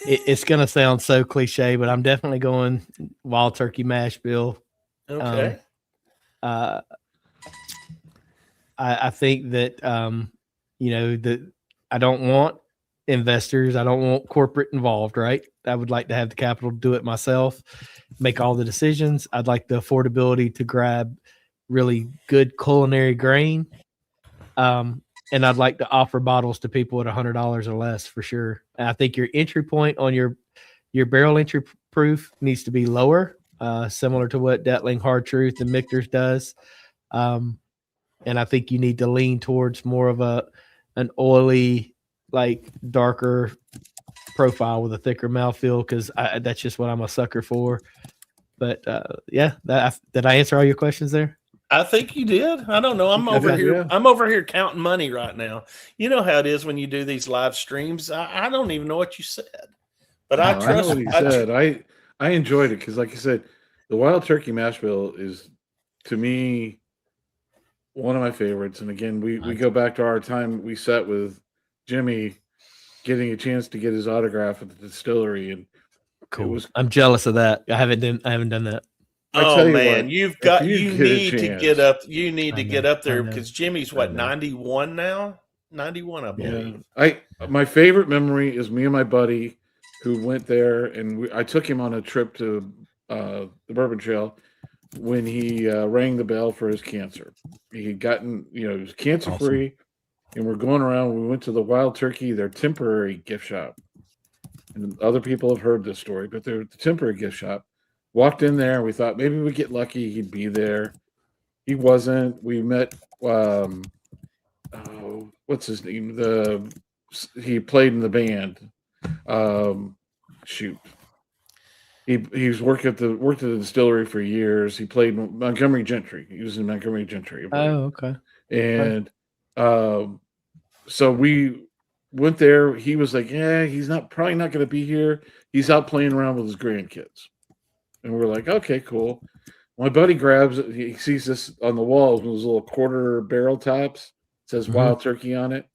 It's gonna sound so cliche, but I'm definitely going wild turkey mash bill. Okay. I think that that I don't want investors. I don't want corporate involved, right? I would like to have the capital to do it myself, make all the decisions. I'd like the affordability to grab really good culinary grain. And I'd like to offer bottles to people at $100 or less for sure. And I think your entry point on your barrel entry proof needs to be lower, similar to what Detling Hard Truth and Michter's does. And I think you need to lean towards more of an oily, like darker profile with a thicker mouthfeel, because that's just what I'm a sucker for. But did I answer all your questions there? I think you did. I don't know. I'm over here. Yeah. I'm over here counting money right now. You know how it is when you do these live streams. I don't even know what you said, but I I know trust. what he said. I enjoyed it because, like you said, the wild turkey mash bill is, to me, one of my favorites. And again, we go back to our time we sat with Jimmy, getting a chance to get his autograph at the distillery, and cool. I'm jealous of that. I haven't done that. Oh man, you need to get up. You need to get up there, know. because Jimmy's 91 now. 91, I believe. Yeah. My favorite memory is me and my buddy who went there, and I took him on a trip to the Bourbon Trail when he rang the bell for his cancer. He had gotten, he was cancer free, and we're going around. We went to the Wild Turkey, their temporary gift shop, and other people have heard this story, but they're the temporary gift shop. Walked in there. We thought maybe we'd get lucky. He'd be there. He wasn't. We met. What's his name? He played in the band. He's worked at the distillery for years. He played Montgomery Gentry. He was in Montgomery Gentry. Oh, okay. And so we went there. He was like, "Yeah, he's probably not going to be here. He's out playing around with his grandkids." And we're like, "Okay, cool." My buddy grabs it. He sees this on the walls with those little quarter barrel tops. It says Wild Turkey on it.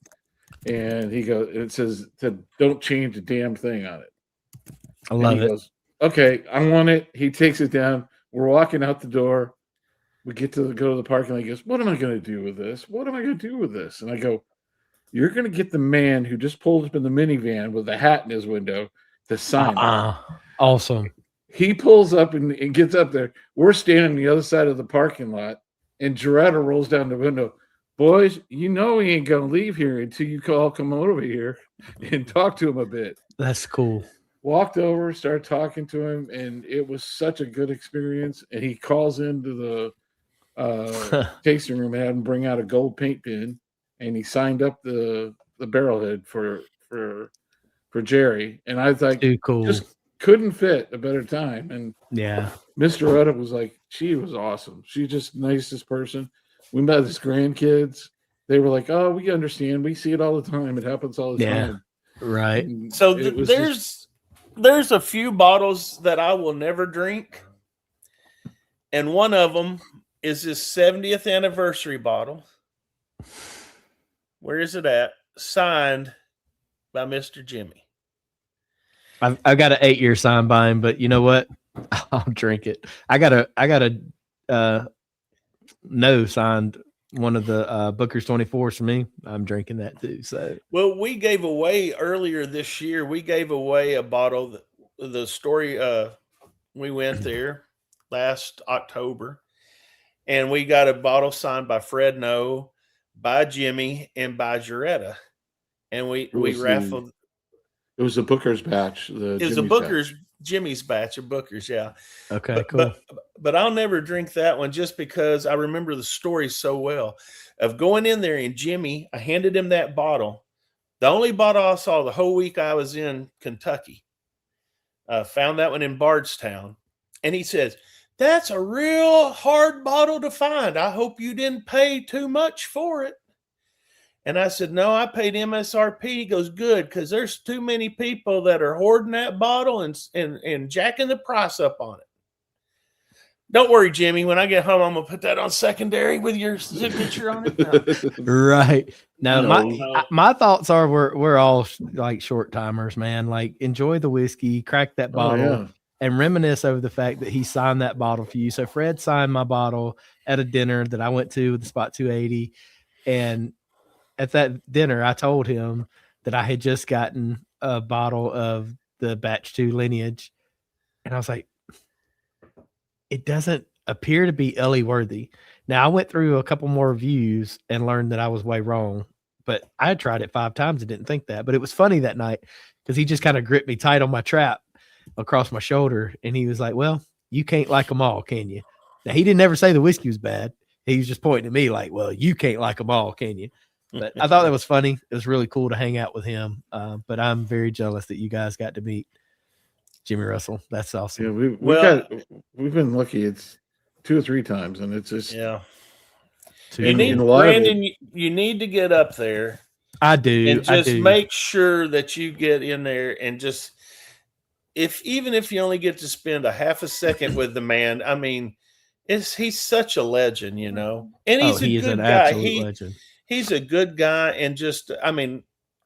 And he goes, it says, "Don't change a damn thing on it." I love it. Goes, "Okay, I want it." He takes it down. We're walking out the door. We go to the parking lot. He goes, "What am I going to do with this? What am I going to do with this?" And I go, "You're going to get the man who just pulled up in the minivan with a hat in his window to sign it." Awesome. He pulls up and gets up there. We're standing on the other side of the parking lot, and Geretta rolls down the window. "Boys, he ain't going to leave here until you all come over here and talk to him a bit." That's cool. Walked over, started talking to him, and it was such a good experience. And he calls into the tasting room and had him bring out a gold paint pen, and he signed up the barrelhead for Jerry. And I was like, too cool. Just couldn't fit a better time. And yeah, Mr. Rudda was like, she was awesome. She's just the nicest person. We met his grandkids. They were like, "Oh, we understand. We see it all the time. It happens all the time." Right. And so there's a few bottles that I will never drink, and one of them is his 70th anniversary bottle. Where is it at? Signed by Mr. Jimmy. I've got an 8-year sign by him, but you know what? I'll drink it. I got a no signed one of the Booker's 24s for me. I'm drinking that too. So well, we gave away earlier this year. We gave away a bottle. The story. We went there last October, and we got a bottle signed by Fred No, by Jimmy, and by Geretta, and we raffled. It was the Booker's batch. It was a Booker's batch. Jimmy's batch of Booker's, yeah. Okay, cool. But I'll never drink that one just because I remember the story so well of going in there, and Jimmy, I handed him that bottle. The only bottle I saw the whole week I was in Kentucky. Found that one in Bardstown. And he says, "That's a real hard bottle to find. I hope you didn't pay too much for it." And I said, "No, I paid MSRP." He goes, "Good, because there's too many people that are hoarding that bottle and jacking the price up on it." Don't worry, Jimmy. When I get home, I'm gonna put that on secondary with your signature on it. No. Right. No, No. my thoughts are we're all like short timers, man. Like enjoy the whiskey, crack that bottle, yeah. and reminisce over the fact that he signed that bottle for you. So Fred signed my bottle at a dinner that I went to with the Spot 280, and at that dinner, I told him that I had just gotten a bottle of the Batch 2 lineage, and I was like, it doesn't appear to be Ellie worthy. Now I went through a couple more reviews and learned that I was way wrong, but I had tried it 5 times and didn't think that. But it was funny that night because he just kind of gripped me tight on my trap across my shoulder. And he was like, well, you can't like them all, can you? Now he didn't ever say the whiskey was bad. He was just pointing at me like, well, you can't like them all, can you? But I thought that was funny. It was really cool to hang out with him. But I'm very jealous that you guys got to meet Jimmy Russell. That's awesome. Yeah, we've been lucky. It's 2 or 3 times, and it's just You need Brandon. You need to get up there. I do, and just make sure that you get in there and just even if you only get to spend a half a second with the man. I mean, he's such a legend, you know, and he's a good guy. Legend. He's a good guy, and just I mean.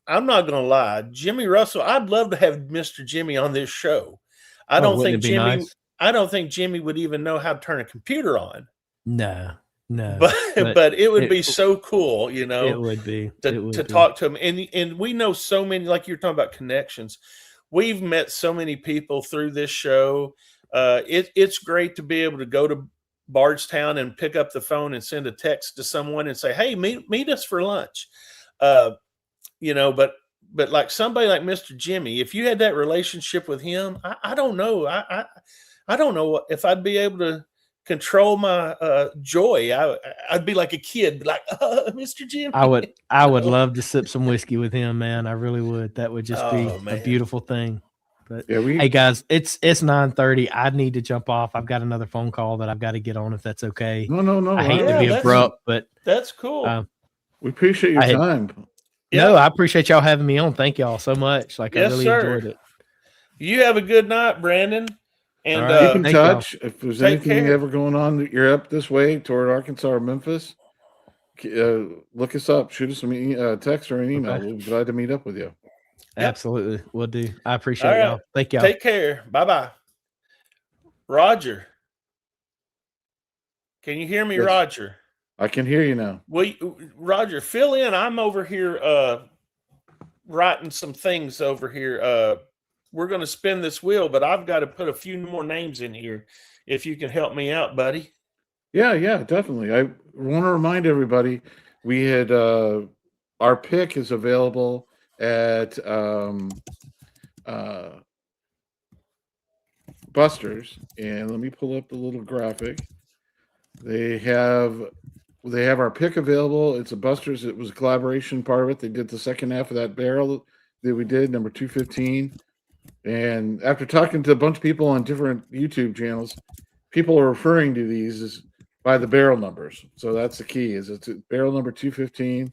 I'm not going to lie, Jimmy Russell. I'd love to have Mr. Jimmy on this show. I don't think Jimmy would even know how to turn a computer on. No, but it would be so cool, you know. It would be to talk to him, and we know so many. Like you're talking about connections, we've met so many people through this show. It's great to be able to go to Bardstown and pick up the phone and send a text to someone and say, "Hey, meet us for lunch." You know, but like somebody like Mr. Jimmy, if you had that relationship with him, I don't know. I don't know if I'd be able to control my joy. I'd be like a kid, like Mr. Jimmy. I would love to sip some whiskey with him, man. I really would. That would just be a beautiful thing. But hey guys, it's 9:30. I need to jump off. I've got another phone call that I've got to get on if that's okay. No. I hate to be abrupt, but that's cool. We appreciate your time. No, I appreciate y'all having me on. Thank y'all so much. Like I really enjoyed it. You have a good night, Brandon. And keep in touch. If there's anything ever going on that you're up this way toward Arkansas or Memphis, look us up. Shoot us a text or an email. We'll be glad to meet up with you. Absolutely. We'll do. I appreciate y'all. Thank y'all. Take care. Bye-bye. Roger. Can you hear me, yes. Roger? I can hear you now. Well, Roger, fill in. I'm over here writing some things over here. We're going to spin this wheel, but I've got to put a few more names in here. If you can help me out, buddy. Yeah, definitely. I want to remind everybody we had our pick is available at Buster's, and let me pull up the little graphic. They have our pick available. It's a Buster's. It was a collaboration part of it. They did the second half of that barrel that we did, number 215. And after talking to a bunch of people on different YouTube channels, people are referring to these as by the barrel numbers. So that's the key. Is it's barrel number 215.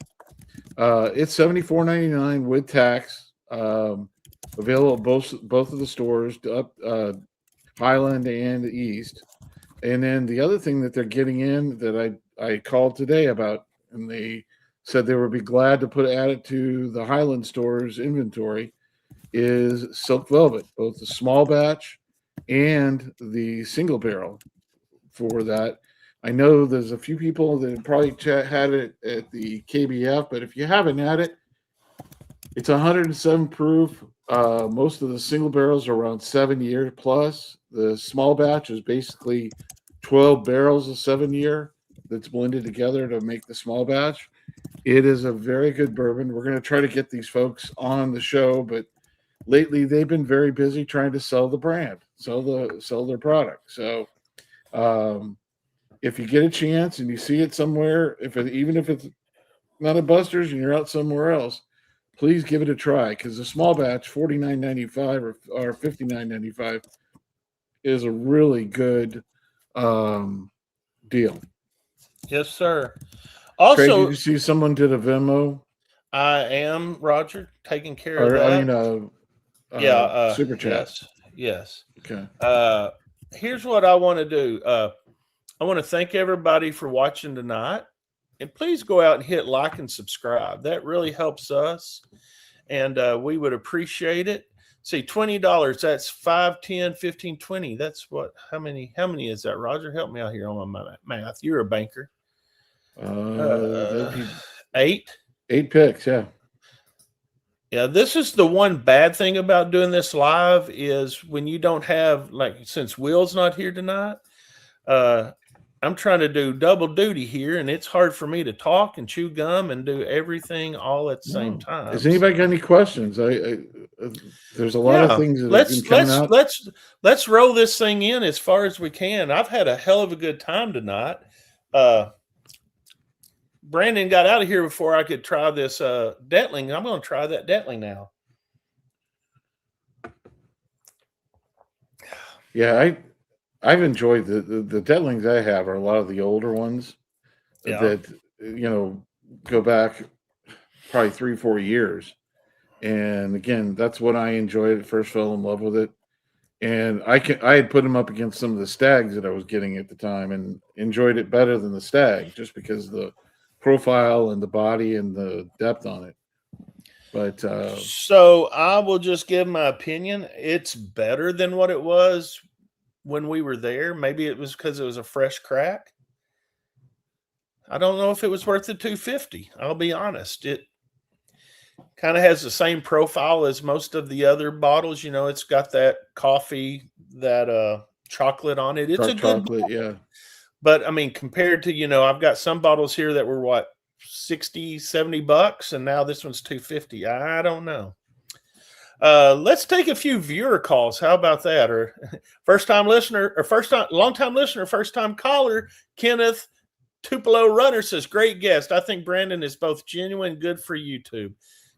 It's $74.99 with tax. Available at both of the stores, up Highland and East. And then the other thing that they're getting in that I called today about, and they said they would be glad to add it to the Highland store's inventory, is Silk Velvet, both the small batch and the single barrel for that. I know there's a few people that probably had it at the KBF, but if you haven't had it, it's 107 proof. Most of the single barrels are around 7 years plus. The small batch is basically 12 barrels of 7 year that's blended together to make the small batch. It is a very good bourbon. We're going to try to get these folks on the show, but lately they've been very busy trying to sell the brand, sell their product. So if you get a chance and you see it somewhere, even if it's not a Buster's and you're out somewhere else, please give it a try, because the small batch, $49.95 or $59.95, is a really good deal. Yes, sir. Also, Craig, did you see someone did a Venmo? I am, Roger, taking care of that. Super chat. Yes. Okay. here's what I want to do. I want to thank everybody for watching tonight. And please go out and hit like and subscribe. That really helps us. And we would appreciate it. See, $20, that's 5, 10, 15, 20. That's what, how many is that, Roger? Help me out here on my math. You're a banker. That'd be 8. 8 picks, yeah. Yeah, this is the one bad thing about doing this live is when you don't have, like, since Will's not here tonight, I'm trying to do double duty here, and it's hard for me to talk and chew gum and do everything all at the same time. Has anybody got any questions? There's a lot of things that have been coming out. Let's roll this thing in as far as we can. I've had a hell of a good time tonight. Brandon got out of here before I could try this Detling. I'm going to try that Detling now. Yeah, I've enjoyed the Detlings I have are a lot of the older ones that, go back probably 3-4 years. And again, that's what I enjoyed. First fell in love with it. And I had put them up against some of the stags that I was getting at the time and enjoyed it better than the stag just because of the profile and the body and the depth on it. But so I will just give my opinion. It's better than what it was when we were there. Maybe it was because it was a fresh crack. I don't know if it was worth the $250. I'll be honest. It kind of has the same profile as most of the other bottles. It's got that coffee, that chocolate on it. It's dark a good chocolate, bottle. yeah. But I mean, compared to, I've got some bottles here that were what, $60-$70, and now this one's $250. I don't know. Let's take a few viewer calls. How about that? Or long-time listener, first-time caller, Kenneth Tupelo Runner says, great guest. I think Brandon is both genuine, good for YouTube.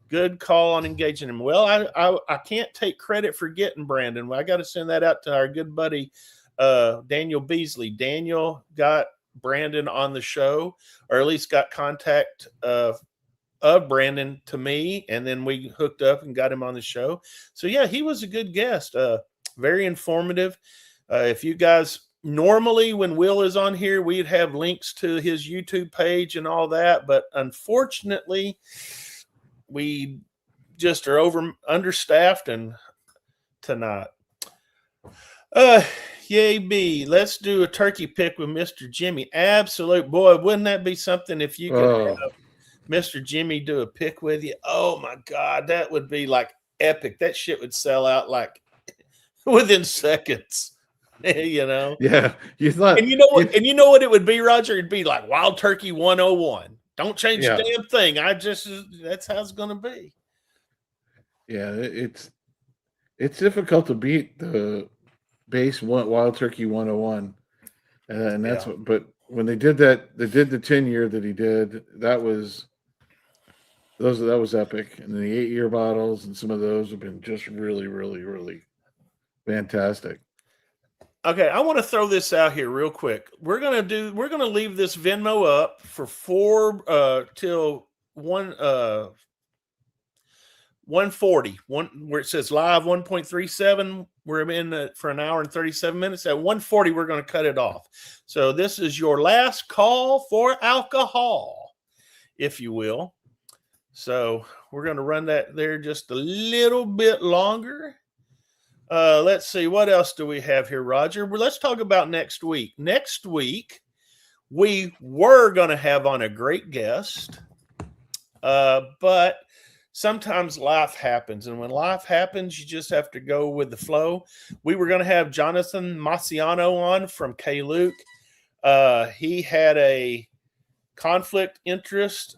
Good call on engaging him. Well, I can't take credit for getting Brandon. I got to send that out to our good buddy, Daniel Beasley. Daniel got Brandon on the show, or at least got contact of Brandon to me, and then we hooked up and got him on the show. So yeah, he was a good guest. Very informative. If you guys normally, when Will is on here, we'd have links to his YouTube page and all that, but unfortunately, we just are understaffed and tonight. Yay, B. Let's do a turkey pick with Mr. Jimmy. Absolute boy, wouldn't that be something if you could have Mr. Jimmy do a pick with you? Oh my God, that would be like epic. That shit would sell out like within seconds. Yeah, you thought. And you know what it would be, Roger? It'd be like Wild Turkey 101. Don't change a damn thing. That's how it's going to be. Yeah, it's difficult to beat the base Wild Turkey 101, and that's what. But when they did that, they did the 10-year that he did. That was epic. And the 8-year bottles and some of those have been just really, really, really fantastic. Okay, I want to throw this out here real quick. We're gonna leave this Venmo up for 4 till 1:40. Where it says live 1.37. We're in for an hour and 37 minutes. At 1:40, we're going to cut it off. So this is your last call for alcohol, if you will. So we're going to run that there just a little bit longer. Let's see, what else do we have here, Roger? Well, let's talk about next week. Next week, we were going to have on a great guest, but sometimes life happens. And when life happens, you just have to go with the flow. We were going to have Jonathan Maciano on from K-Luke. He had a conflict interest.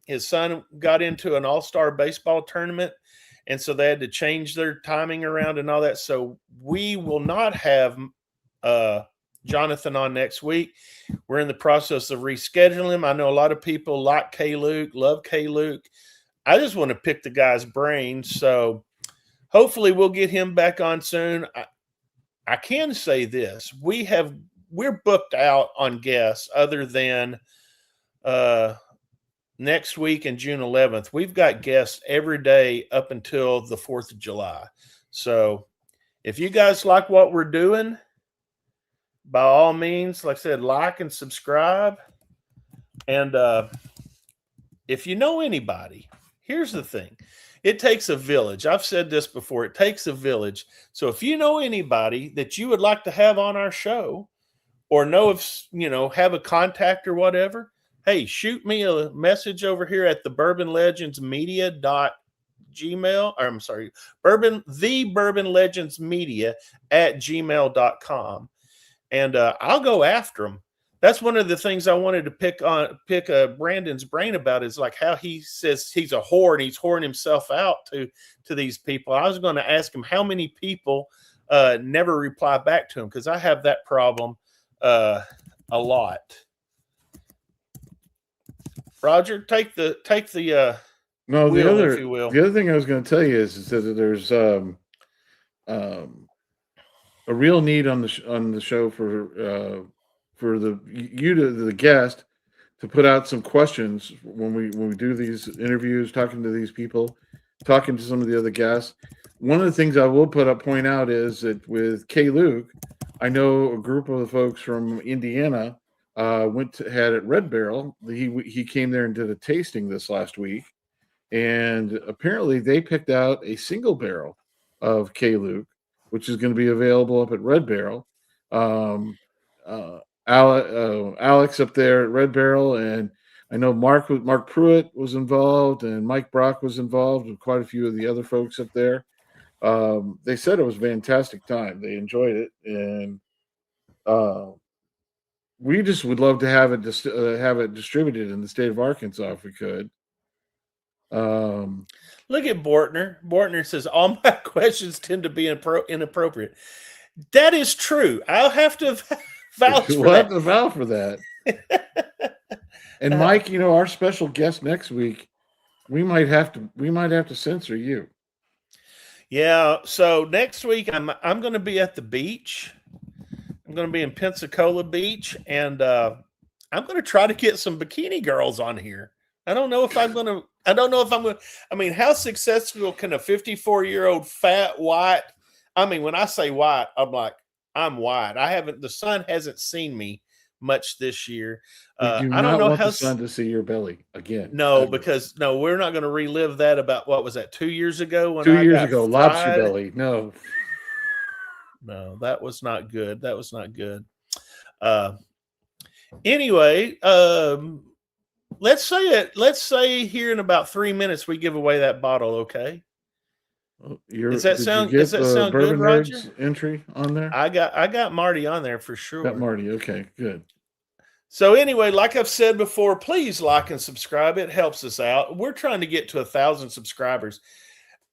His son got into an all-star baseball tournament, and so they had to change their timing around and all that. So we will not have Jonathan on next week. We're in the process of rescheduling him. I know a lot of people like K-Luke, love K-Luke. I just want to pick the guy's brain. So hopefully we'll get him back on soon. I can say this. We're booked out on guests other than next week and June 11th. We've got guests every day up until the 4th of July. So If you guys like what we're doing, by all means, like I said, like and subscribe. And if you know anybody, here's the thing. It takes a village. I've said this before. It takes a village. So if you know anybody that you would like to have on our show, or know if, have a contact or whatever, hey, shoot me a message over here at the Bourbon Legends Media.gmail. Or I'm sorry, the Bourbon Legends Media at gmail.com. And I'll go after them. That's one of the things I wanted to pick Brandon's brain about, is like how he says he's a whore and he's whoring himself out to these people. I was going to ask him how many people never reply back to him, because I have that problem a lot. Roger, take the No, wheel, the other, if you will. the other thing I was going to tell you is that there's a real need on the show for the guest to put out some questions when we do these interviews, talking to these people, talking to some of the other guests. One of the things I will point out is that with K. Luke, I know a group of the folks from Indiana had at Red Barrel. He came there and did a tasting this last week, and apparently they picked out a single barrel of K. Luke, which is going to be available up at Red Barrel. Alex up there at Red Barrel, and I know Mark Pruitt was involved, and Mike Brock was involved, with quite a few of the other folks up there. They said it was a fantastic time. They enjoyed it, and we just would love to have it distributed in the state of Arkansas if we could. Look at Bortner. Bortner says all my questions tend to be inappropriate. That is true. I'll have to vouch for we'll that. have to vouch for that. And Mike, our special guest next week, we might have to censor you. Yeah. So next week I'm going to be at the beach. I'm going to be in Pensacola Beach, and I'm going to try to get some bikini girls on here. I don't know if I'm going to. I mean, how successful can a 54-year-old fat white? I mean, when I say white, I'm like, I'm white. The sun hasn't seen me much this year. I don't know want the sun to see your belly again. No, because we're not going to relive that. About what was that, 2 years ago? Lobster belly. No, that was not good. That was not good. Anyway, let's say here in about 3 minutes we give away that bottle. Okay. Does that sound good, Roger? Entry on there? I got Marty on there for sure. Got Marty. Okay, good. So anyway, like I've said before, please like and subscribe. It helps us out. We're trying to get to 1,000 subscribers.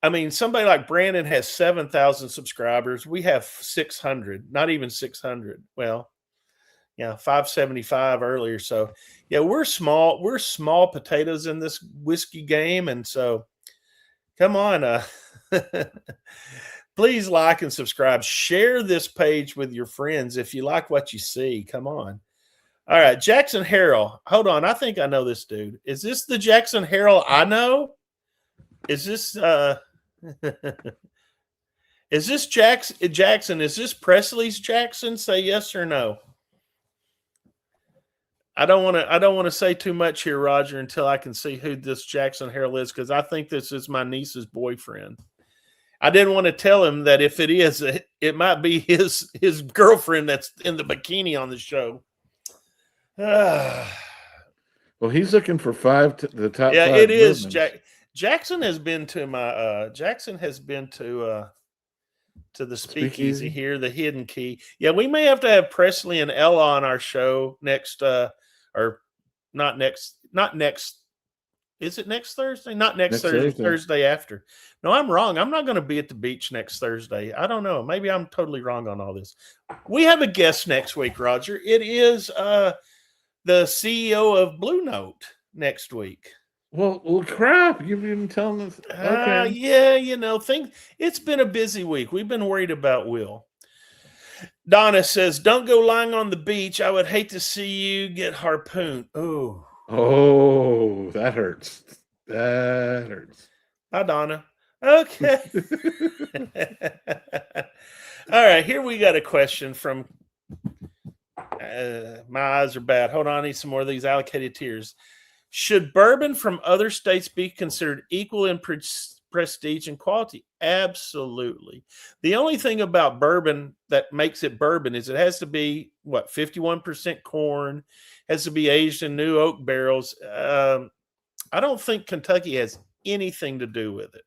I mean, somebody like Brandon has 7,000 subscribers. We have 600, not even 600. Well, yeah, 575 earlier. So yeah, we're small potatoes in this whiskey game. And so come on, please like and subscribe. Share this page with your friends if you like what you see. Come on. All right, Jackson Harrell. Hold on, I think I know this dude. Is this the Jackson Harrell I know? Is this is this Jackson? Is this Presley's Jackson? Say yes or no. I don't want to say too much here, Roger, until I can see who this Jackson Harrell is, because I think this is my niece's boyfriend. I didn't want to tell him that if it is, it might be his girlfriend that's in the bikini on the show. Well, he's looking for the top. Yeah, five it is. Jackson has been to my. Jackson has been to the speakeasy here, the Hidden Key. Yeah, we may have to have Presley and Ella on our show next. Or not next. Is it next Thursday? Not next Thursday. Thursday after. No, I'm wrong. I'm not going to be at the beach next Thursday. I don't know. Maybe I'm totally wrong on all this. We have a guest next week, Roger. It is the CEO of Blue Note next week. Well, crap! You've been telling us. Okay. Yeah, it's been a busy week. We've been worried about Will. Donna says, "Don't go lying on the beach. I would hate to see you get harpooned." Oh, that hurts. That hurts. Hi, Donna. Okay. All right, here we got a question from my eyes are bad. Hold on, I need some more of these allocated tiers. Should bourbon from other states be considered equal in prestige and quality? Absolutely. The only thing about bourbon that makes it bourbon is it has to be 51% corn, has to be aged in new oak barrels. I don't think Kentucky has anything to do with it,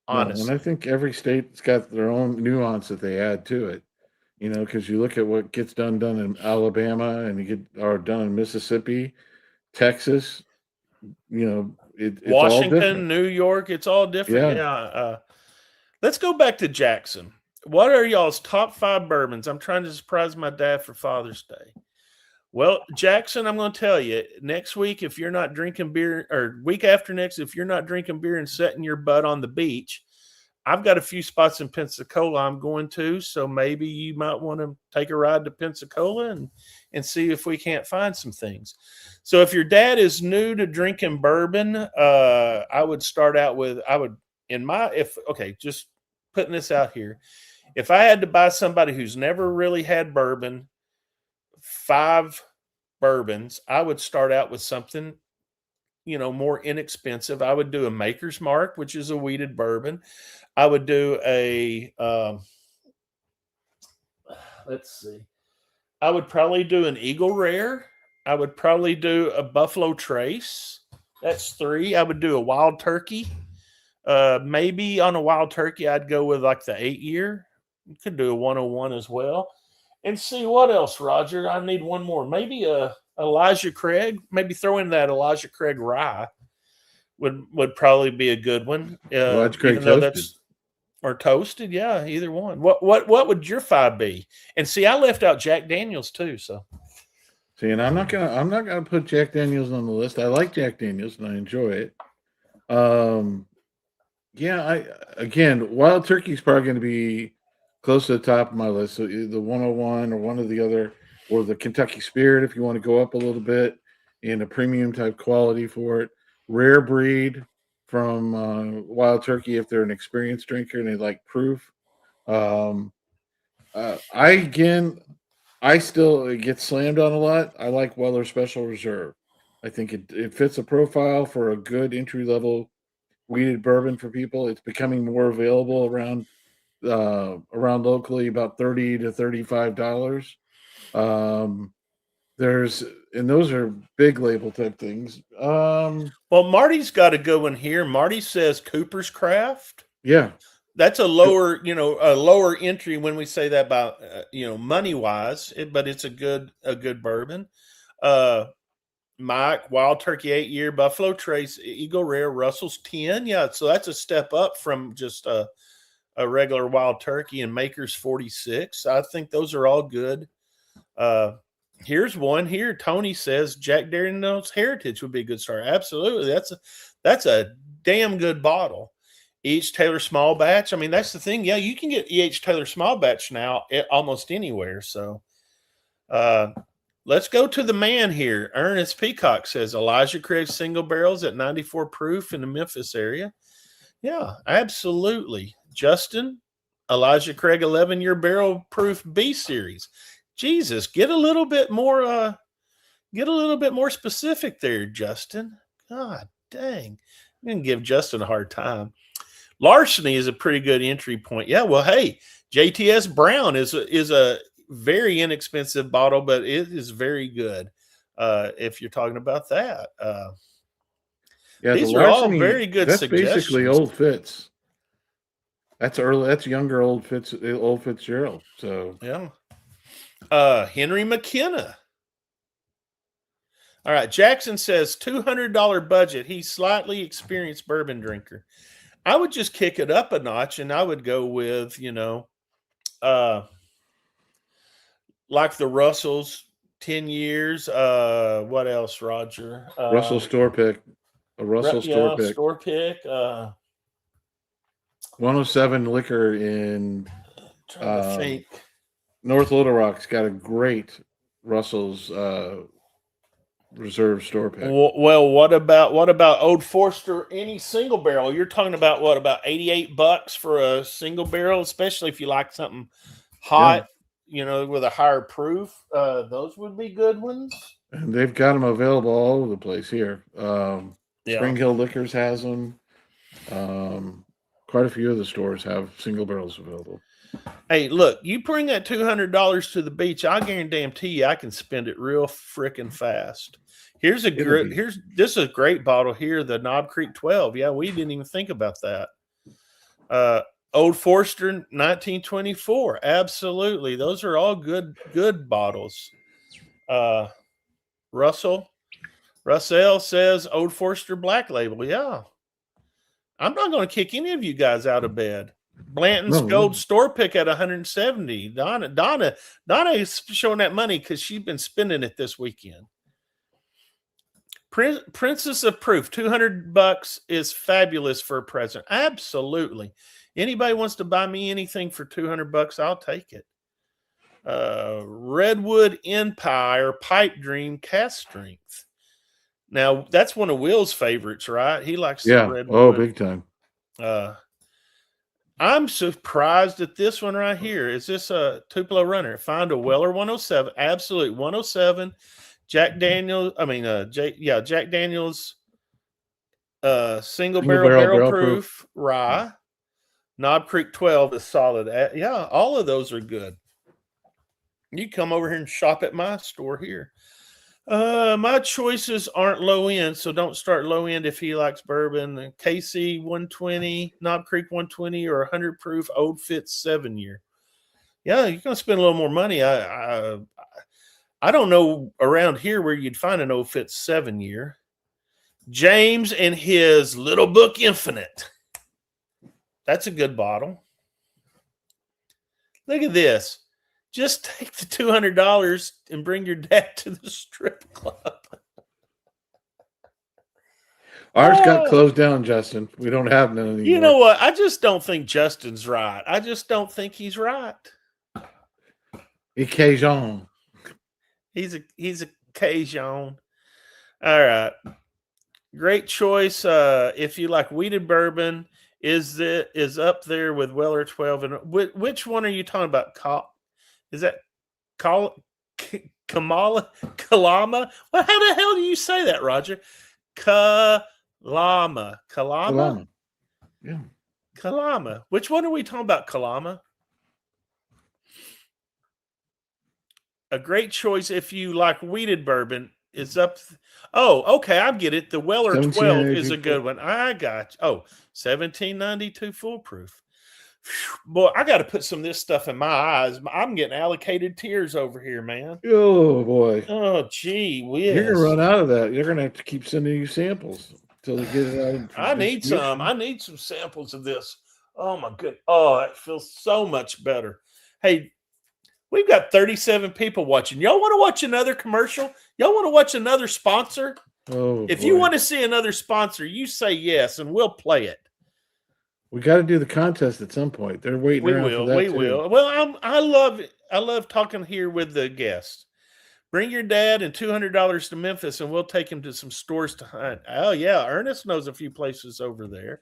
No, and honestly. I think every state's got their own nuance that they add to it. Because you look at what gets done in Alabama, and or done in Mississippi, Texas. It's all Washington, different. New York, it's all different. Yeah. Yeah. Let's go back to Jackson. What are y'all's top 5 bourbons? I'm trying to surprise my dad for Father's Day. Well, Jackson, I'm going to tell you next week, if you're not drinking beer, or week after next, if you're not drinking beer and setting your butt on the beach, I've got a few spots in Pensacola I'm going to. So maybe you might want to take a ride to Pensacola and see if we can't find some things. So if your dad is new to drinking bourbon, I would start out with, just putting this out here. If I had to buy somebody who's never really had bourbon, 5 bourbons, I would start out with something, more inexpensive. I would do a Maker's Mark, which is a wheated bourbon. I would do let's see. I would probably do an Eagle Rare. I would probably do a Buffalo Trace. That's 3. I would do a Wild Turkey. Maybe on a Wild Turkey, I'd go with like the 8-year. You could do a 101 as well. And see what else, Roger. I need one more. Maybe a Elijah Craig. Maybe throw in that Elijah Craig rye would probably be a good one. Elijah Craig Even though toasted. or toasted, yeah, either one. What would your 5 be? And see, I left out Jack Daniels too. So See, and I'm not gonna put Jack Daniels on the list. I like Jack Daniels and I enjoy it. Wild Turkey's probably going to be close to the top of my list. So the 101 or one of the other, or the Kentucky Spirit, if you want to go up a little bit in a premium type quality for it. Rare Breed from Wild Turkey, if they're an experienced drinker and they like proof. I still get slammed on a lot. I like Weller Special Reserve. I think it fits a profile for a good entry level wheated bourbon for people. It's becoming more available around locally, about $30 to $35. Those are big label type things. well, Marty's got a good one here. Marty says Cooper's Craft. Yeah. That's a lower entry when we say that about money wise, but it's a good bourbon. Mike, Wild Turkey 8-year, Buffalo Trace, Eagle Rare, Russell's 10. Yeah, so that's a step up from just a regular Wild Turkey, and Maker's 46. I think those are all good. Here's one here. Tony says Jack Daniel's Heritage would be a good start. Absolutely. That's a damn good bottle. E.H. Taylor Small Batch. I mean, that's the thing. Yeah, you can get E.H. Taylor Small Batch now almost anywhere. So let's go to the man here. Ernest Peacock says Elijah Craig single barrels at 94 proof in the Memphis area. Yeah, absolutely. Justin, Elijah Craig 11-year barrel proof B series. Jesus, get a little bit more specific there, Justin. God dang. I'm going to give Justin a hard time. Larceny is a pretty good entry point. Yeah, well, hey, JTS Brown is a very inexpensive bottle, but it is very good if you're talking about that. These are all very good suggestions. That's basically Old Fitz. That's early. That's younger Old Fitzgerald. So yeah. Henry McKenna. All right. Jackson says $200 budget. He's slightly experienced bourbon drinker. I would just kick it up a notch, and I would go with, like the Russells, 10 years. What else, Roger? Russell Store Pick. A Russell Store Pick. Store Pick. 107 Liquor in trying to think. North Little Rock's got a great Russell's reserve store pick. Well, what about Old Forester? Any single barrel? You're talking about what? About $88 for a single barrel, especially if you like something hot, with a higher proof. Those would be good ones. And they've got them available all over the place here. Spring Hill Liquors has them. Quite a few of the stores have single barrels available. Hey, look, you bring that $200 to the beach, I guarantee you I can spend it real freaking fast. This is a great bottle here, the Knob Creek 12. Yeah, we didn't even think about that. Old Forester 1924. Absolutely. Those are all good bottles. Russell says Old Forester Black Label. Yeah. I'm not going to kick any of you guys out of bed. Blanton's Gold Store Pick at 170. Donna is showing that money because she's been spending it this weekend. Princess of Proof, $200 is fabulous for a present. Absolutely. Anybody wants to buy me anything for $200, I'll take it. Redwood Empire Pipe Dream Cast Strength. Now, that's one of Will's favorites, right? He likes the Redwood. Oh, big time. I'm surprised at this one right here. Is this a Tupelo Runner? Find a Weller 107. Absolutely. 107. Jack Daniels single barrel proof rye. Knob Creek 12 is solid. Yeah, all of those are good. You come over here and shop at my store here. My choices aren't low end, so don't start low end if he likes bourbon. KC 120, Knob Creek 120, or 100 proof Old Fitz 7-year. Yeah, you're gonna spend a little more money. I don't know around here where you'd find an Old Fitz 7-year. James and his Little Book Infinite. That's a good bottle. Look at this. Just take the $200 and bring your dad to the strip club. Ours got closed down, Justin. We don't have none anymore. You know what? I just don't think Justin's right. I just don't think he's right. Cajun. He's a Cajun. All right. Great choice. If you like weeded bourbon, is up there with Weller 12. And which one are you talking about? Is that Kalama? Well, how the hell do you say that, Roger? Kalama. Yeah. Kalama. Which one are we talking about, Kalama? A great choice if you like weeded bourbon is up. Oh, okay. I get it. The Weller 12 is a good one. I got you. 1792 foolproof. Boy, I got to put some of this stuff in my eyes. I'm getting allocated tears over here, man. Oh, boy. Oh, gee whiz. You're going to run out of that. You're going to have to keep sending you samples until you get it out. I need some. I need some samples of this. Oh, my goodness. Oh, it feels so much better. Hey, we've got 37 people watching. Y'all want to watch another commercial? Y'all want to watch another sponsor? Oh, if you want to see another sponsor, you say yes, and we'll play it. We got to do the contest at some point. They're waiting. We will. Well, I love it. I love talking here with the guests. Bring your dad and $200 to Memphis, and we'll take him to some stores to hunt. Oh yeah, Ernest knows a few places over there.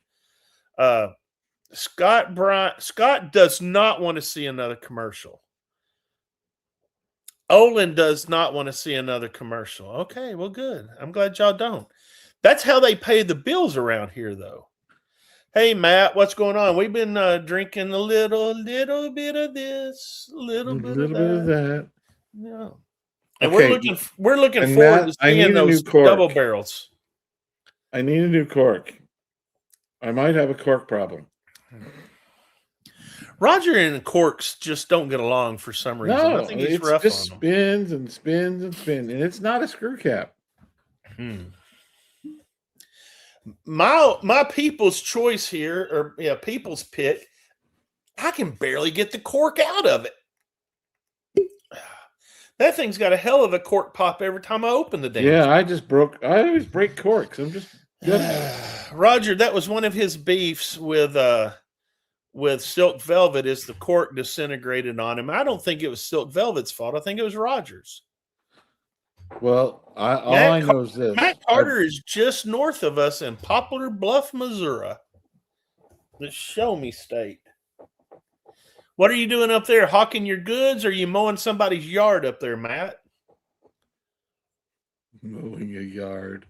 Scott does not want to see another commercial. Olin does not want to see another commercial. Okay, well, good. I'm glad y'all don't. That's how they pay the bills around here, though. Hey, Matt, what's going on? We've been drinking a little bit of this, a little bit of that. Yeah. And okay. we're looking forward to seeing those double barrels. I need a new cork. I might have a cork problem. Roger and corks just don't get along for some reason. No, I think he's it rough just on them. spins and spins and spins, and it's not a screw cap. My people's choice here, or people's pick, I can barely get the cork out of it. That thing's got a hell of a cork pop every time I open the damn. Yeah, I always break corks. I'm just Roger, that was one of his beefs with Silk Velvet, is the cork disintegrated on him. I don't think it was Silk Velvet's fault. I think it was Roger's. Well, all I know is this. Matt Carter is just north of us in Poplar Bluff, Missouri. The show me state. What are you doing up there? Hawking your goods? Or are you mowing somebody's yard up there, Matt? Mowing a yard.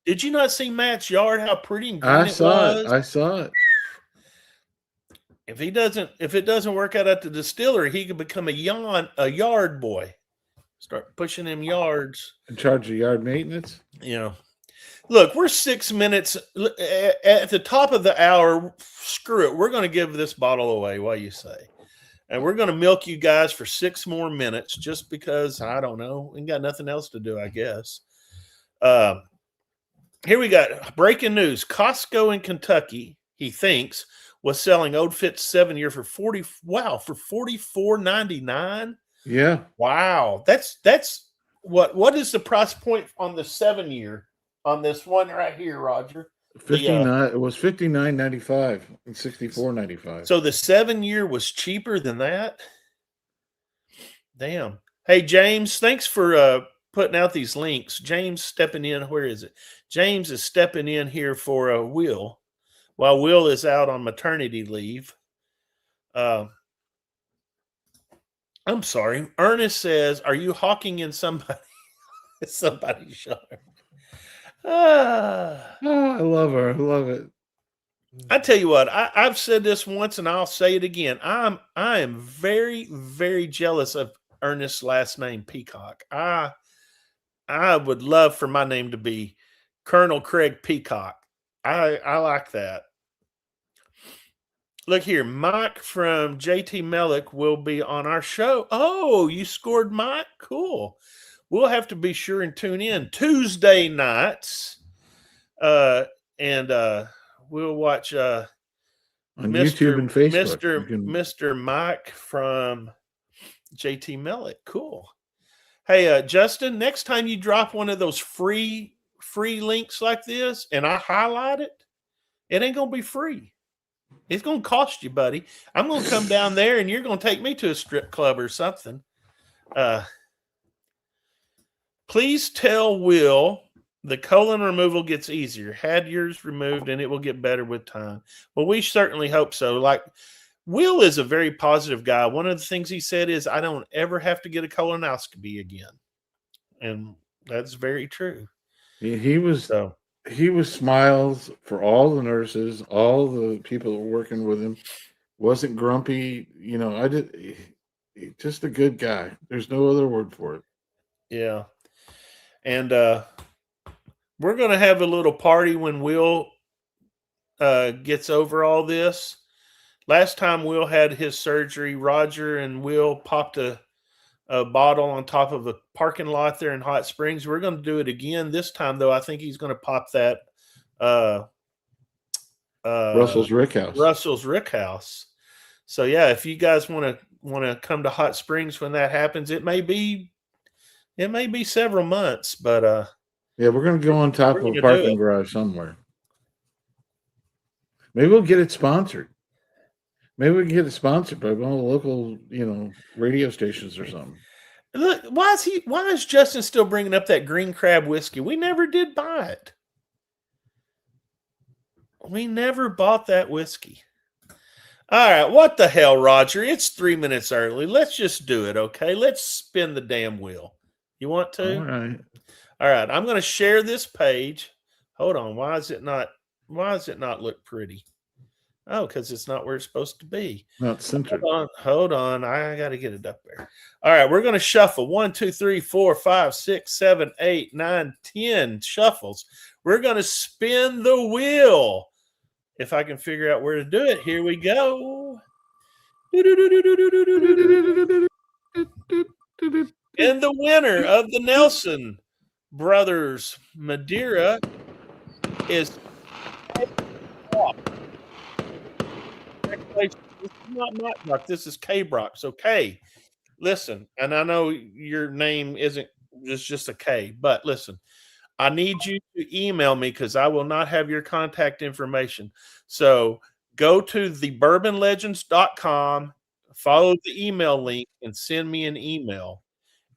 Did you not see Matt's yard? How pretty and green I it saw was? it. I saw it. If it doesn't work out at the distillery, he could become a yard boy. Start pushing them yards. In charge of yard maintenance. You know. Look, we're 6 minutes at the top of the hour. Screw it. We're going to give this bottle away. What do you say? And we're going to milk you guys for 6 more minutes just because, I don't know, we ain't got nothing else to do, I guess. Here we got breaking news. Costco in Kentucky, he thinks, was selling Old Fitz 7-year for $44.99. Yeah. Wow. That's what is the price point on the 7-year on this one right here, Roger? 59. It was $59.95 and $64.95. So the 7-year was cheaper than that. Damn. Hey James, thanks for putting out these links. James stepping in. Where is it? James is stepping in here for Will, while Will is out on maternity leave. I'm sorry. Ernest says, "Are you hawking in somebody's yard?" I love her. I love it. I tell you what, I've said this once and I'll say it again. I am very, very jealous of Ernest's last name, Peacock. I would love for my name to be Colonel Craig Peacock. I like that. Look here, Mike from JT Mellick will be on our show. Oh, you scored, Mike? Cool. We'll have to be sure and tune in Tuesday nights. And we'll watch on YouTube and Facebook. Mr. Mike from JT Mellick. Cool. Hey, Justin, next time you drop one of those free links like this and I highlight it, it ain't going to be free. It's going to cost you, buddy. I'm going to come down there and you're going to take me to a strip club or something. Please tell Will the colon removal gets easier. Had yours removed and it will get better with time. Well, we certainly hope so. Like, Will is a very positive guy. One of the things he said is, I don't ever have to get a colonoscopy again. And that's very true. He was smiles for all the nurses, all the people that were working with him. Wasn't grumpy. You know, just a good guy. There's no other word for it. Yeah. And we're going to have a little party when Will gets over all this. Last time Will had his surgery, Roger and Will popped a bottle on top of a parking lot there in Hot Springs. We're going to do it again. This time, though, I think he's going to pop that Russell's Rick House. So, yeah, if you guys want to come to Hot Springs when that happens, it may be several months, but yeah, we're going to go on top of a parking garage somewhere. Maybe we'll get it sponsored. Maybe we can get it sponsored by one of the local, radio stations or something. Look, why is Justin still bringing up that Green Crab whiskey? We never did buy it. We never bought that whiskey. All right, what the hell, Roger? It's 3 minutes early. Let's just do it, okay? Let's spin the damn wheel. You want to? All right. I'm going to share this page. Hold on. Why does it not look pretty? Oh, because it's not where it's supposed to be. Not centered. Hold on. I got to get it up there. All right. We're going to shuffle 1, 2, 3, 4, 5, 6, 7, 8, 9, 10 shuffles. We're going to spin the wheel. If I can figure out where to do it, here we go. And the winner of the Nelson Brothers Madeira is this is not Matt Brock. This is K Brock. So K, listen, and I know your name isn't just a K, but listen, I need you to email me because I will not have your contact information. So go to thebourbonlegends.com, follow the email link, and send me an email.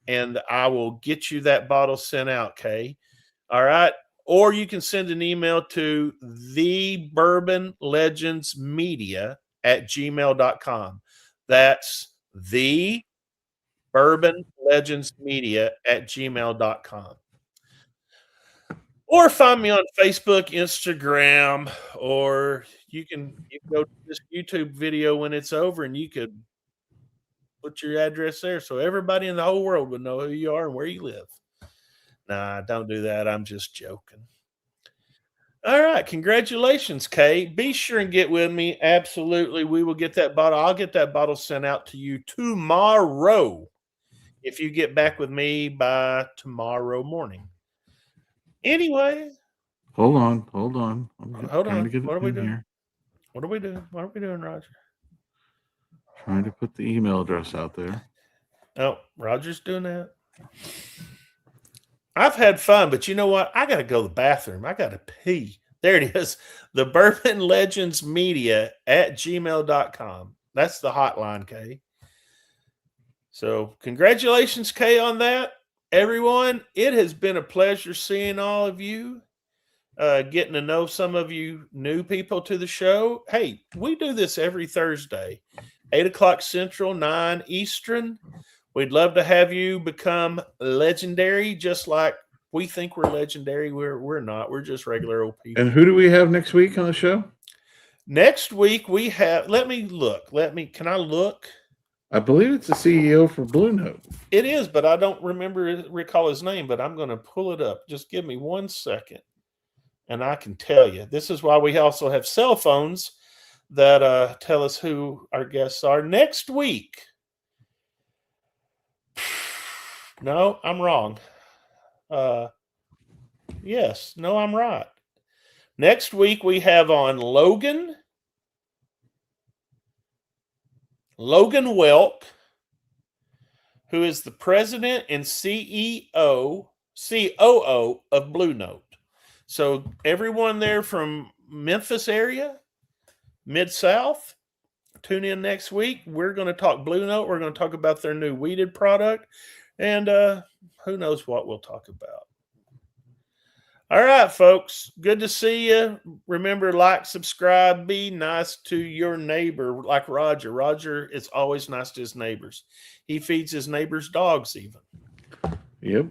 and I will get you that bottle sent out, Kay. All right. Or you can send an email to the Bourbon Legends Media at gmail.com. That's the Bourbon Legends Media at gmail.com. Or find me on Facebook, Instagram, or you can go to this YouTube video when it's over and you could put your address there so everybody in the whole world would know who you are and where you live. Nah, don't do that. I'm just joking. All right. Congratulations, Kay. Be sure and get with me. Absolutely. We will get that bottle. I'll get that bottle sent out to you tomorrow if you get back with me by tomorrow morning. Anyway. Hold on. Hold on. What are we doing? Here. What are we doing? What are we doing, Roger? Trying to put the email address out there. Oh, Roger's doing that. I've had fun, but you know what? I got to go to the bathroom. I got to pee. There it is. The Bourbon Legends Media at gmail.com. That's the hotline, Kay. So congratulations, Kay, on that. Everyone, it has been a pleasure seeing all of you, getting to know some of you new people to the show. Hey, we do this every Thursday, 8 o'clock Central, 9 Eastern. We'd love to have you become legendary, just like we think we're legendary. We're not. We're just regular old people. And who do we have next week on the show? Next week we have. Let me look. Can I look? I believe it's the CEO for Blue Note. It is, but I don't recall his name. But I'm going to pull it up. Just give me 1 second, and I can tell you. This is why we also have cell phones that tell us who our guests are next week. No, I'm wrong. Yes, no, I'm right. Next week we have on Logan Welk, who is the president and COO of Blue Note. So everyone there from Memphis area, Mid-South, tune in next week. We're going to talk Blue Note. We're going to talk about their new weeded product. And who knows what we'll talk about. All right, folks. Good to see you. Remember, like, subscribe, be nice to your neighbor, like Roger. Roger is always nice to his neighbors. He feeds his neighbors' dogs even. Yep.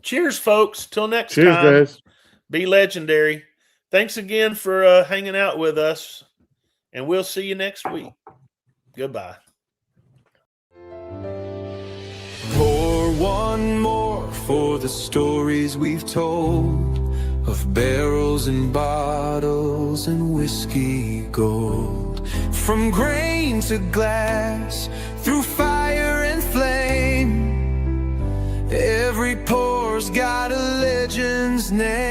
Cheers, folks. Till next time. Cheers, guys. Be legendary. Thanks again for hanging out with us. And we'll see you next week. Goodbye. Pour one more for the stories we've told of barrels and bottles and whiskey gold. From grain to glass, through fire and flame, every pour's got a legend's name.